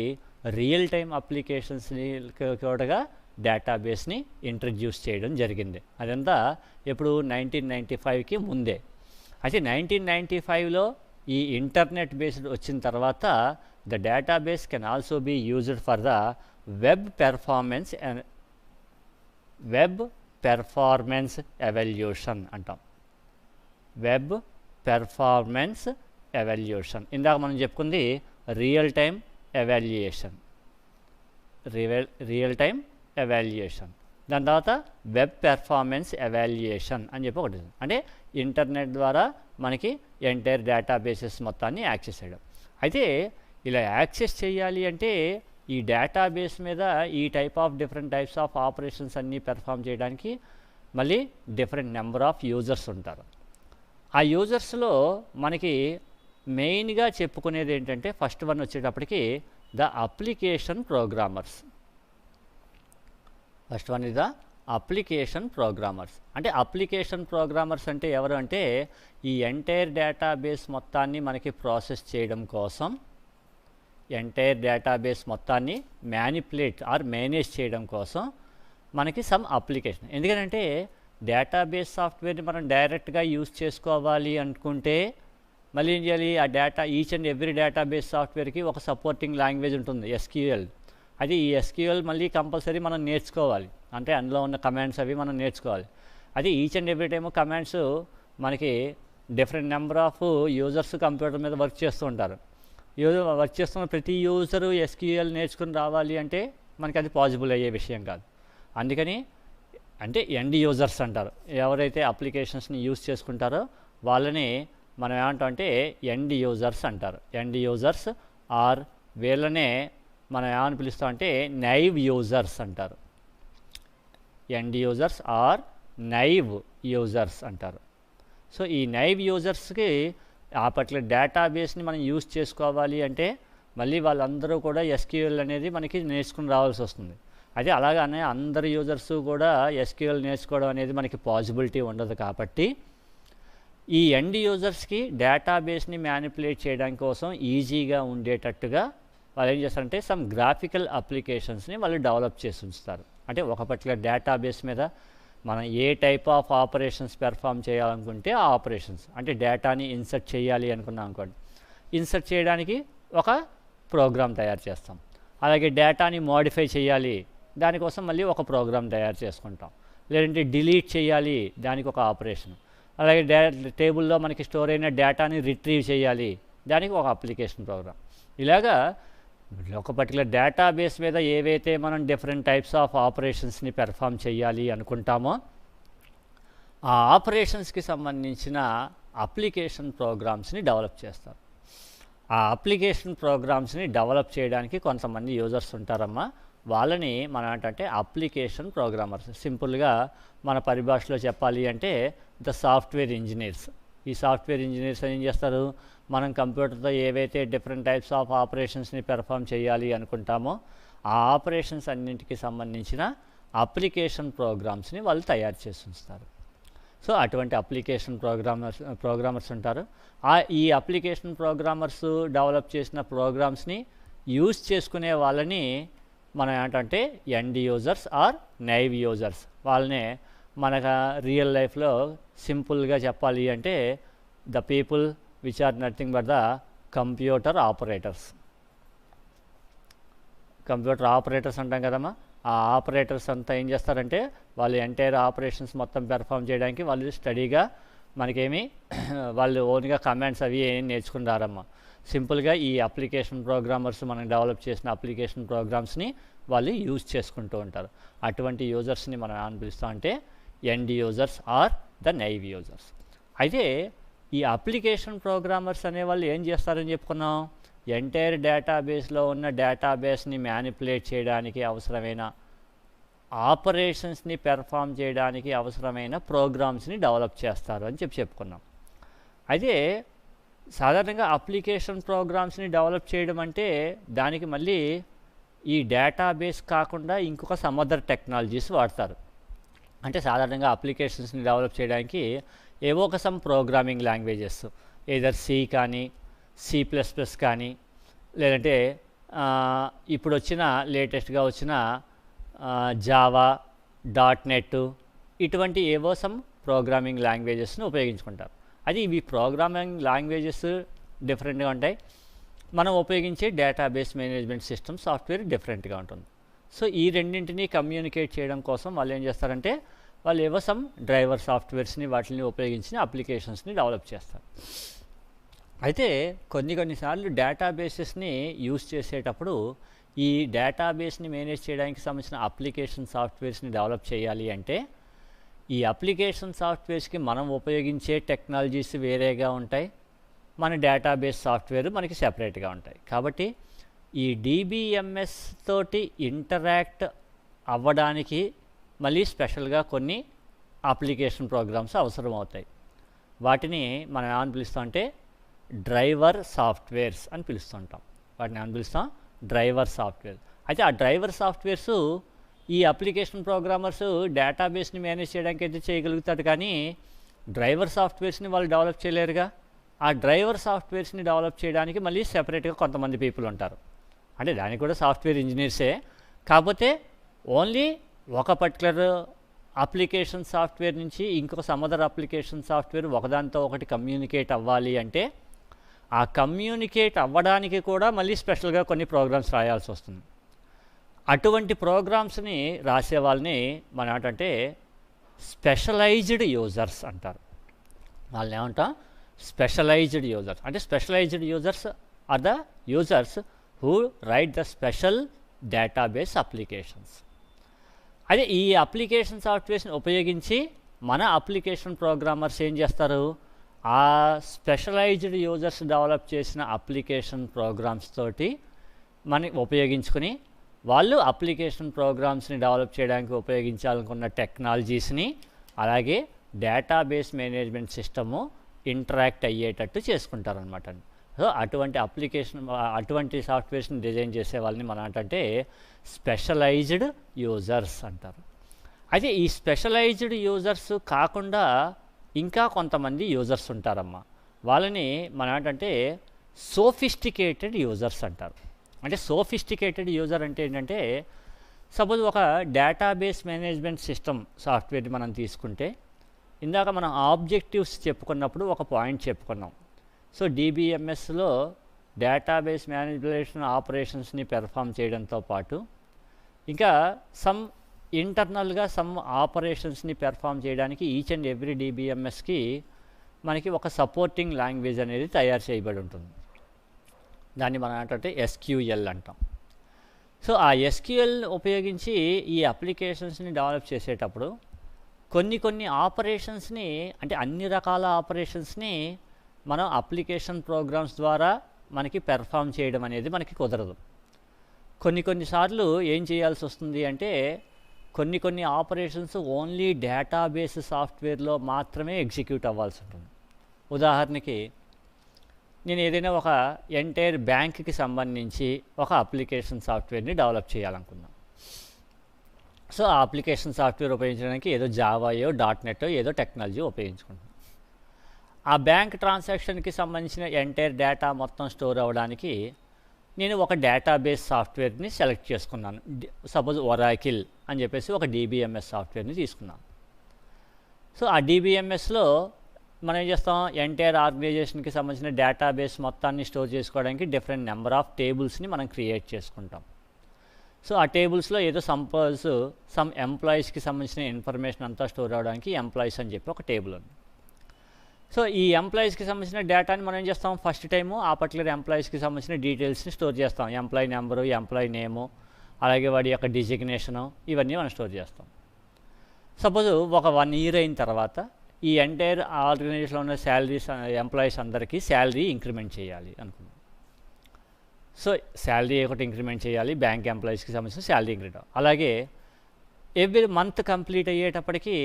రియల్ టైమ్ అప్లికేషన్స్ని కూడా డేటాబేస్ని ఇంట్రడ్యూస్ చేయడం జరిగింది. అదంతా ఎప్పుడు 1995కి ముందే. అయితే 1995లో ఈ ఇంటర్నెట్ బేస్డ్ వచ్చిన తర్వాత the database can also be used for the web performance evolution అంటాం. వెబ్ పెర్ఫార్మెన్స్ ఎవల్యూషన్ ఇందాక మనం చెప్పుకుంది రియల్ టైమ్ ఎవాల్యుయేషన్. దాని తర్వాత వెబ్ పెర్ఫార్మెన్స్ ఎవాల్యుయేషన్ అని చెప్పి ఒకటి. అంటే ఇంటర్నెట్ ద్వారా మనకి ఎంటైర్ డేటాబేసెస్ మొత్తాన్ని యాక్సెస్ చేయడం. అయితే ఇలా యాక్సెస్ చేయాలి అంటే ఈ డేటాబేస్ మీద ఈ డిఫరెంట్ టైప్స్ ఆఫ్ ఆపరేషన్స్ అన్నీ పెర్ఫామ్ చేయడానికి మళ్ళీ డిఫరెంట్ నెంబర్ ఆఫ్ యూజర్స్ ఉంటారు. ఆ యూజర్స్లో మనకి మెయిన్గా చెప్పుకునేది ఏంటంటే ఫస్ట్ వన్ వచ్చేటప్పటికి the application programmers. First one is the application programmers. అంటే అప్లికేషన్ ప్రోగ్రామర్స్ అంటే ఎవరు అంటే ఈ ఎంటైర్ డేటాబేస్ మొత్తాన్ని మనకి ప్రాసెస్ చేయడం కోసం, ఎంటైర్ డేటాబేస్ మొత్తాన్ని మ్యానిపులేట్ ఆర్ మేనేజ్ చేయడం కోసం మనకి సమ్ అప్లికేషన్. ఎందుకంటే డేటాబేస్ సాఫ్ట్వేర్ని మనం డైరెక్ట్గా యూజ్ చేసుకోవాలి అనుకుంటే మళ్ళీ ఏం చేయాలి? ఆ data each and every database సాఫ్ట్వేర్కి ఒక సపోర్టింగ్ లాంగ్వేజ్ ఉంటుంది, SQL. అది ఈ SQL మళ్ళీ కంపల్సరీ మనం నేర్చుకోవాలి. అంటే అందులో ఉన్న కమాండ్స్ అవి మనం నేర్చుకోవాలి. అది each and every time commands మనకి different number of users computer మీద వర్క్ చేస్తూ ఉంటారు. వర్క్ చేస్తున్న ప్రతి యూజరు SQL నేర్చుకుని రావాలి అంటే మనకి అది పాసిబుల్ అయ్యే విషయం కాదు. అందుకని అంటే ఎండ్ యూజర్స్ అంటారు, ఎవరైతే అప్లికేషన్స్ని యూజ్ చేసుకుంటారో వాళ్ళని మనం ఏమంటాం అంటే ఎండ్ యూజర్స్ అంటారు. ఎండ్ యూజర్స్ ఆర్ వీళ్ళనే మనం ఏమని పిలుస్తామంటే నైవ్ యూజర్స్ అంటారు. End users are naive users అంటారు. సో ఈ నైవ్ యూజర్స్కి ఆ పర్టికులర్ డేటాబేస్ని మనం యూజ్ చేసుకోవాలి అంటే మళ్ళీ వాళ్ళందరూ కూడా SQL అనేది మనకి నేర్చుకుని రావాల్సి వస్తుంది. అయితే అలాగనే అందరు యూజర్స్ కూడా SQL నేర్చుకోవడం అనేది మనకి పాసిబిలిటీ ఉండదు. కాబట్టి ఈ ఎండ్ యూజర్స్కి డేటాబేస్ని మ్యానిపులేట్ చేయడం కోసం ఈజీగా ఉండేటట్టుగా వాళ్ళు ఏం చేస్తారంటే సమ్ గ్రాఫికల్ అప్లికేషన్స్ని వాళ్ళు డెవలప్ చేసి ఉంచుతారు. అంటే ఒక పర్టికులర్ డేటాబేస్ మీద మనం ఏ టైప్ ఆఫ్ ఆపరేషన్స్ పెర్ఫామ్ చేయాలనుకుంటే ఆ ఆపరేషన్స్, అంటే డేటాని ఇన్సర్ట్ చేయాలి అనుకున్నాం అనుకోండి, ఇన్సర్ట్ చేయడానికి ఒక ప్రోగ్రామ్ తయారు చేస్తాం. అలాగే డేటాని మోడిఫై చేయాలి, దానికోసం మళ్ళీ ఒక ప్రోగ్రామ్ తయారు చేసుకుంటాం. లేదంటే డిలీట్ చేయాలి, దానికి ఒక ఆపరేషన్. అలాగే టేబుల్లో మనకి స్టోర్ అయిన డేటాని రిట్రీవ్ చేయాలి, దానికి ఒక అప్లికేషన్ ప్రోగ్రామ్. ఇలాగా ఒక పర్టికులర్ డేటాబేస్ మీద ఏవైతే మనం డిఫరెంట్ టైప్స్ ఆఫ్ ఆపరేషన్స్ని పెర్ఫామ్ చేయాలి అనుకుంటామో ఆ ఆపరేషన్స్కి సంబంధించిన అప్లికేషన్ ప్రోగ్రామ్స్ని డెవలప్ చేస్తారు. ఆ అప్లికేషన్ ప్రోగ్రామ్స్ని డెవలప్ చేయడానికి కొంతమంది యూజర్స్ ఉంటారమ్మా. వాళ్ళని మనం ఏంటంటే అప్లికేషన్ ప్రోగ్రామర్స్. సింపుల్గా మన పరిభాషలో చెప్పాలి అంటే ద సాఫ్ట్వేర్ ఇంజనీర్స్. ఈ సాఫ్ట్వేర్ ఇంజనీర్స్ ఏం చేస్తారు? మనం కంప్యూటర్తో ఏవైతే డిఫరెంట్ టైప్స్ ఆఫ్ ఆపరేషన్స్ని పెర్ఫామ్ చేయాలి అనుకుంటామో ఆ ఆపరేషన్స్ అన్నింటికి సంబంధించిన అప్లికేషన్ ప్రోగ్రామ్స్ని వాళ్ళు తయారు చేసి ఉంచుతారు. సో అటువంటి అప్లికేషన్ ప్రోగ్రామర్స్ ఉంటారు. ఈ అప్లికేషన్ ప్రోగ్రామర్స్ డెవలప్ చేసిన ప్రోగ్రామ్స్ని యూజ్ చేసుకునే వాళ్ళని మనం ఏంటంటే end users are naive users. వాళ్ళనే మనకు రియల్ లైఫ్లో సింపుల్గా చెప్పాలి అంటే the people which are nothing but the computer operators. Computer operators అంటాం కదమ్మా. ఆ ఆపరేటర్స్ అంతా ఏం చేస్తారంటే వాళ్ళు ఎంటైర్ ఆపరేషన్స్ మొత్తం పెర్ఫామ్ చేయడానికి వాళ్ళు స్టడీగా మనకేమి వాళ్ళు ఓన్గా కమాండ్స్ అవి ఏం నేర్చుకుని రారమ్మా. సింపుల్గా ఈ అప్లికేషన్ ప్రోగ్రామర్స్ మనం డెవలప్ చేసిన అప్లికేషన్ ప్రోగ్రామ్స్ని వాళ్ళు యూజ్ చేసుకుంటూ ఉంటారు. అటువంటి యూజర్స్ని మనం ఏమని పిలుస్తాం అంటే end users are the naive users. అయితే ఈ అప్లికేషన్ ప్రోగ్రామర్స్ అనేవాళ్ళు ఏం చేస్తారని చెప్పుకున్నాం, ఎంటైర్ డేటాబేస్లో ఉన్న డేటాబేస్ని మ్యానిపులేట్ చేయడానికి అవసరమైన ఆపరేషన్స్ని పెర్ఫామ్ చేయడానికి అవసరమైన ప్రోగ్రామ్స్ని డెవలప్ చేస్తారు అని చెప్పుకున్నాం. అయితే సాధారణంగా అప్లికేషన్ ప్రోగ్రామ్స్ని డెవలప్ చేయడం అంటే దానికి మళ్ళీ ఈ డేటాబేస్ కాకుండా ఇంకొక సమ్ అదర్ టెక్నాలజీస్ వాడతారు. అంటే సాధారణంగా అప్లికేషన్స్ని డెవలప్ చేయడానికి ఏవో ఒక some programming languages, either C కానీ C++ కానీ లేదంటే ఇప్పుడు వచ్చిన లేటెస్ట్గా వచ్చిన జావా, .NET ఇటువంటి ఏవో సమ్ ప్రోగ్రామింగ్ లాంగ్వేజెస్ని ఉపయోగించుకుంటారు. అది ఇవి ప్రోగ్రామింగ్ లాంగ్వేజెస్ డిఫరెంట్గా ఉంటాయి, మనం ఉపయోగించే డేటాబేస్ మేనేజ్మెంట్ సిస్టమ్ సాఫ్ట్వేర్ డిఫరెంట్గా ఉంటుంది. సో ఈ రెండింటినీ కమ్యూనికేట్ చేయడం కోసం వాళ్ళు ఏం చేస్తారంటే వాళ్ళు ఏవో సమ్ డ్రైవర్ సాఫ్ట్వేర్స్ని వాటిని ఉపయోగించిన అప్లికేషన్స్ని డెవలప్ చేస్తారు. అయితే కొన్నిసార్లు డేటాబేసెస్ని యూజ్ చేసేటప్పుడు ఈ డేటాబేస్ని మేనేజ్ చేయడానికి సంబంధించిన అప్లికేషన్ సాఫ్ట్వేర్స్ని డెవలప్ చేయాలి అంటే ఈ అప్లికేషన్ సాఫ్ట్వేర్స్కి మనం ఉపయోగించే టెక్నాలజీస్ వేరేగా ఉంటాయి, మన డేటాబేస్ సాఫ్ట్వేర్ మనకి సెపరేట్గా ఉంటాయి. కాబట్టి ఈ DBMS తోటి ఇంటరాక్ట్ అవ్వడానికి మళ్ళీ స్పెషల్గా కొన్ని అప్లికేషన్ ప్రోగ్రామ్స్ అవసరం అవుతాయి. వాటిని మనం ఏమని పిలుస్తాం అంటే డ్రైవర్ సాఫ్ట్వేర్స్ అని పిలుస్తుంటాం. వాటిని ఏమని పిలుస్తాం, డ్రైవర్ సాఫ్ట్వేర్. అయితే ఆ డ్రైవర్ సాఫ్ట్వేర్స్ ఈ అప్లికేషన్ ప్రోగ్రామర్స్ డేటాబేస్ని మేనేజ్ చేయడానికి అయితే చేయగలుగుతాడు, కానీ డ్రైవర్ సాఫ్ట్వేర్స్ని వాళ్ళు డెవలప్ చేయలేరుగా. ఆ డ్రైవర్ సాఫ్ట్వేర్స్ని డెవలప్ చేయడానికి మళ్ళీ సెపరేట్గా కొంతమంది పీపుల్ ఉంటారు. అంటే దానికి కూడా సాఫ్ట్వేర్ ఇంజనీర్సే, కాకపోతే ఓన్లీ ఒక పర్టికులర్ అప్లికేషన్ సాఫ్ట్వేర్ నుంచి ఇంకొక సమ్ అదర్ అప్లికేషన్ సాఫ్ట్వేర్ ఒకదానితో ఒకటి కమ్యూనికేట్ అవ్వాలి అంటే ఆ కమ్యూనికేట్ అవ్వడానికి కూడా మళ్ళీ స్పెషల్గా కొన్ని ప్రోగ్రామ్స్ రాయాల్సి వస్తుంది. అటువంటి ప్రోగ్రామ్స్ని రాసే వాళ్ళని మనం ఏంటంటే స్పెషలైజ్డ్ యూజర్స్ అంటారు. వాళ్ళని ఏమంటాం, స్పెషలైజ్డ్ యూజర్స్. అంటే specialised users are the users who write the special database applications. అదే ఈ అప్లికేషన్ సాఫ్ట్వేర్స్ని ఉపయోగించి మన అప్లికేషన్ ప్రోగ్రామర్స్ ఏం చేస్తారు, ఆ స్పెషలైజ్డ్ యూజర్స్ డెవలప్ చేసిన అప్లికేషన్ ప్రోగ్రామ్స్ తోటి మనం ఉపయోగించుకుని వాళ్ళు అప్లికేషన్ ప్రోగ్రామ్స్ని డెవలప్ చేయడానికి ఉపయోగించాలనుకున్న టెక్నాలజీస్ని అలాగే డేటాబేస్ మేనేజ్మెంట్ సిస్టము ఇంటరాక్ట్ అయ్యేటట్టు చేసుకుంటారనమాట. సో అటువంటి సాఫ్ట్వేర్స్ని డిజైన్ చేసే వాళ్ళని మనం అంటే స్పెషలైజ్డ్ యూజర్స్ అంటారు. అయితే ఈ స్పెషలైజ్డ్ యూజర్స్ కాకుండా ఇంకా కొంతమంది యూజర్స్ ఉంటారమ్మా. వాళ్ళని మనం ఏంటంటే సోఫిస్టికేటెడ్ యూజర్స్ అంటారు. అంటే సోఫిస్టికేటెడ్ యూజర్ అంటే ఏంటంటే, సపోజ్ ఒక డేటాబేస్ మేనేజ్మెంట్ సిస్టమ్ సాఫ్ట్వేర్ని మనం తీసుకుంటే, ఇందాక మనం ఆబ్జెక్టివ్స్ చెప్పుకున్నప్పుడు ఒక పాయింట్ చెప్పుకున్నాం. సో DBMSలో డేటాబేస్ మేనేజ్మెంట్ ఆపరేషన్స్ని పెర్ఫామ్ చేయడంతో పాటు ఇంకా సమ్ ఇంటర్నల్గా సమ్ ఆపరేషన్స్ని పెర్ఫామ్ చేయడానికి ఈచ్ అండ్ ఎవ్రీ DBMSకి మనకి ఒక సపోర్టింగ్ లాంగ్వేజ్ అనేది తయారు చేయబడి ఉంటుంది. దాన్ని మనం ఏంటంటే SQL అంటాం. సో ఆ SQL ఉపయోగించి ఈ అప్లికేషన్స్ని డెవలప్ చేసేటప్పుడు కొన్ని ఆపరేషన్స్ని, అంటే అన్ని రకాల ఆపరేషన్స్ని మనం అప్లికేషన్ ప్రోగ్రామ్స్ ద్వారా మనకి పెర్ఫామ్ చేయడం అనేది మనకి కుదరదు. కొన్నిసార్లు ఏం చేయాల్సి వస్తుంది అంటే కొన్ని ఆపరేషన్స్ ఓన్లీ డేటాబేస్ సాఫ్ట్వేర్లో మాత్రమే ఎగ్జిక్యూట్ అవ్వాల్సి ఉంటుంది. ఉదాహరణకి నేను ఏదైనా ఒక ఎంటైర్ బ్యాంక్కి సంబంధించి ఒక అప్లికేషన్ సాఫ్ట్వేర్ని డెవలప్ చేయాలనుకున్నాను. సో ఆ అప్లికేషన్ సాఫ్ట్వేర్ ఉపయోగించడానికి ఏదో జావాయో .NET ఏదో టెక్నాలజీ ఉపయోగించుకుంటాను. ఆ బ్యాంక్ ట్రాన్సాక్షన్కి సంబంధించిన ఎంటైర్ డేటా మొత్తం స్టోర్ అవ్వడానికి నేను ఒక డేటాబేస్ సాఫ్ట్వేర్ని సెలెక్ట్ చేసుకున్నాను. సపోజ్ ఒరాకిల్ అని చెప్పేసి ఒక DBMS సాఫ్ట్వేర్ని తీసుకున్నాను. సో ఆ DBMSలో మనం ఏం చేస్తాం, ఎంటైర్ ఆర్గనైజేషన్కి సంబంధించిన డేటాబేస్ మొత్తాన్ని స్టోర్ చేసుకోవడానికి డిఫరెంట్ నెంబర్ ఆఫ్ టేబుల్స్ని మనం క్రియేట్ చేసుకుంటాం. సో ఆ టేబుల్స్లో ఏదో సమ్ ఎంప్లాయీస్కి సంబంధించిన ఇన్ఫర్మేషన్ అంతా స్టోర్ అవడానికి ఎంప్లాయీస్ అని చెప్పి ఒక టేబుల్ ఉంది. సో ఈ ఎంప్లాయీస్కి సంబంధించిన డేటాని మనం ఏం చేస్తాం, ఫస్ట్ టైము ఆ పర్టికులర్ ఎంప్లాయీస్కి సంబంధించిన డీటెయిల్స్ని స్టోర్ చేస్తాం. ఎంప్లాయీ నెంబరు, ఎంప్లాయీ నేము, అలాగే వాడి యొక్క డిజిగ్నేషను, ఇవన్నీ మనం స్టోర్ చేస్తాం. సపోజ్ ఒక 1 year అయిన తర్వాత ఈ ఎంటైర్ ఆర్గనైజేషన్లో ఉన్న ఎంప్లాయీస్ అందరికీ శాలరీ ఇంక్రిమెంట్ చేయాలి అనుకున్నాం. సో శాలరీ ఒకటి ఇంక్రిమెంట్ చేయాలి, బ్యాంక్ ఎంప్లాయీస్కి సంబంధించిన శాలరీ ఇంక్రిమెంట్. అలాగే ఎవ్రీ మంత్ కంప్లీట్ అయ్యేటప్పటికి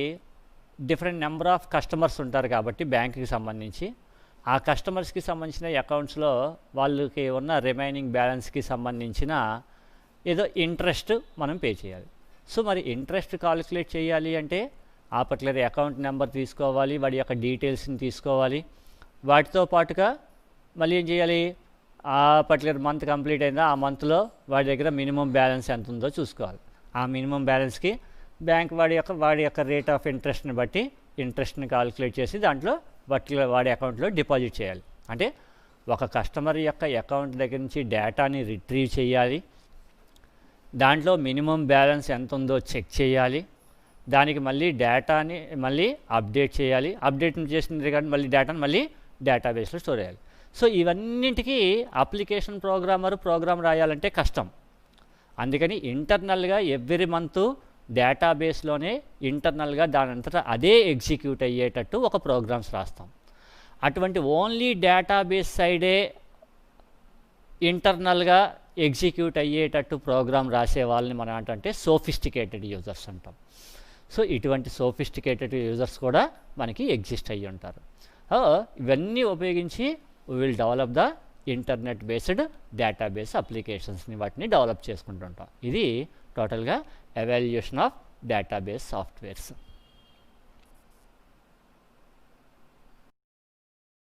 డిఫరెంట్ నెంబర్ ఆఫ్ కస్టమర్స్ ఉంటారు కాబట్టి బ్యాంకుకి సంబంధించి ఆ కస్టమర్స్కి సంబంధించిన అకౌంట్స్లో వాళ్ళకి ఉన్న రిమైనింగ్ బ్యాలెన్స్కి సంబంధించిన ఏదో ఇంట్రెస్ట్ మనం పే చేయాలి. సో మరి ఇంట్రెస్ట్ కాలిక్యులేట్ చేయాలి అంటే ఆ పర్టికులర్ అకౌంట్ నెంబర్ తీసుకోవాలి, వాడి యొక్క డీటెయిల్స్ని తీసుకోవాలి. వాటితో పాటుగా మళ్ళీ ఏం చేయాలి, ఆ పర్టికులర్ మంత్ కంప్లీట్ అయిందా ఆ మంత్లో వాడి దగ్గర మినిమం బ్యాలెన్స్ ఎంత ఉందో చూసుకోవాలి. ఆ మినిమం బ్యాలెన్స్కి బ్యాంక్ వాడి యొక్క రేట్ ఆఫ్ ఇంట్రెస్ట్ని బట్టి ఇంట్రెస్ట్ని కాలిక్యులేట్ చేసి దాంట్లో వాడి అకౌంట్లో డిపాజిట్ చేయాలి. అంటే ఒక కస్టమర్ యొక్క అకౌంట్ దగ్గర నుంచి డేటాని రిట్రీవ్ చేయాలి, దాంట్లో మినిమం బ్యాలెన్స్ ఎంత ఉందో చెక్ చేయాలి, దానికి మళ్ళీ డేటాని మళ్ళీ అప్డేట్ చేయాలి, అప్డేట్ చేసిన కానీ మళ్ళీ డేటాని మళ్ళీ డేటాబేస్లో స్టోర్ చేయాలి. సో ఇవన్నింటికి అప్లికేషన్ ప్రోగ్రామ్ రాయాలంటే కష్టం. అందుకని ఇంటర్నల్గా ఎవ్రీ మంత్ డేటాబేస్లోనే ఇంటర్నల్గా దానంతటా అదే ఎగ్జిక్యూట్ అయ్యేటట్టు ఒక ప్రోగ్రామ్స్ రాస్తాం. అటువంటి ఓన్లీ డేటాబేస్ సైడే ఇంటర్నల్గా ఎగ్జిక్యూట్ అయ్యేటట్టు ప్రోగ్రామ్ రాసే వాళ్ళని మనం ఏంటంటే సోఫిస్టికేటెడ్ యూజర్స్ అంటాం. సో ఇటువంటి సోఫిస్టికేటెడ్ యూజర్స్ కూడా మనకి ఎగ్జిస్ట్ అయ్యి ఉంటారు. ఇవన్నీ ఉపయోగించి we will develop the internet based database అప్లికేషన్స్ని వాటిని డెవలప్ చేసుకుంటుంటాం. ఇది టోటల్గా ఎవాల్యుయేషన్ ఆఫ్ డేటాబేస్ సాఫ్ట్వేర్స్.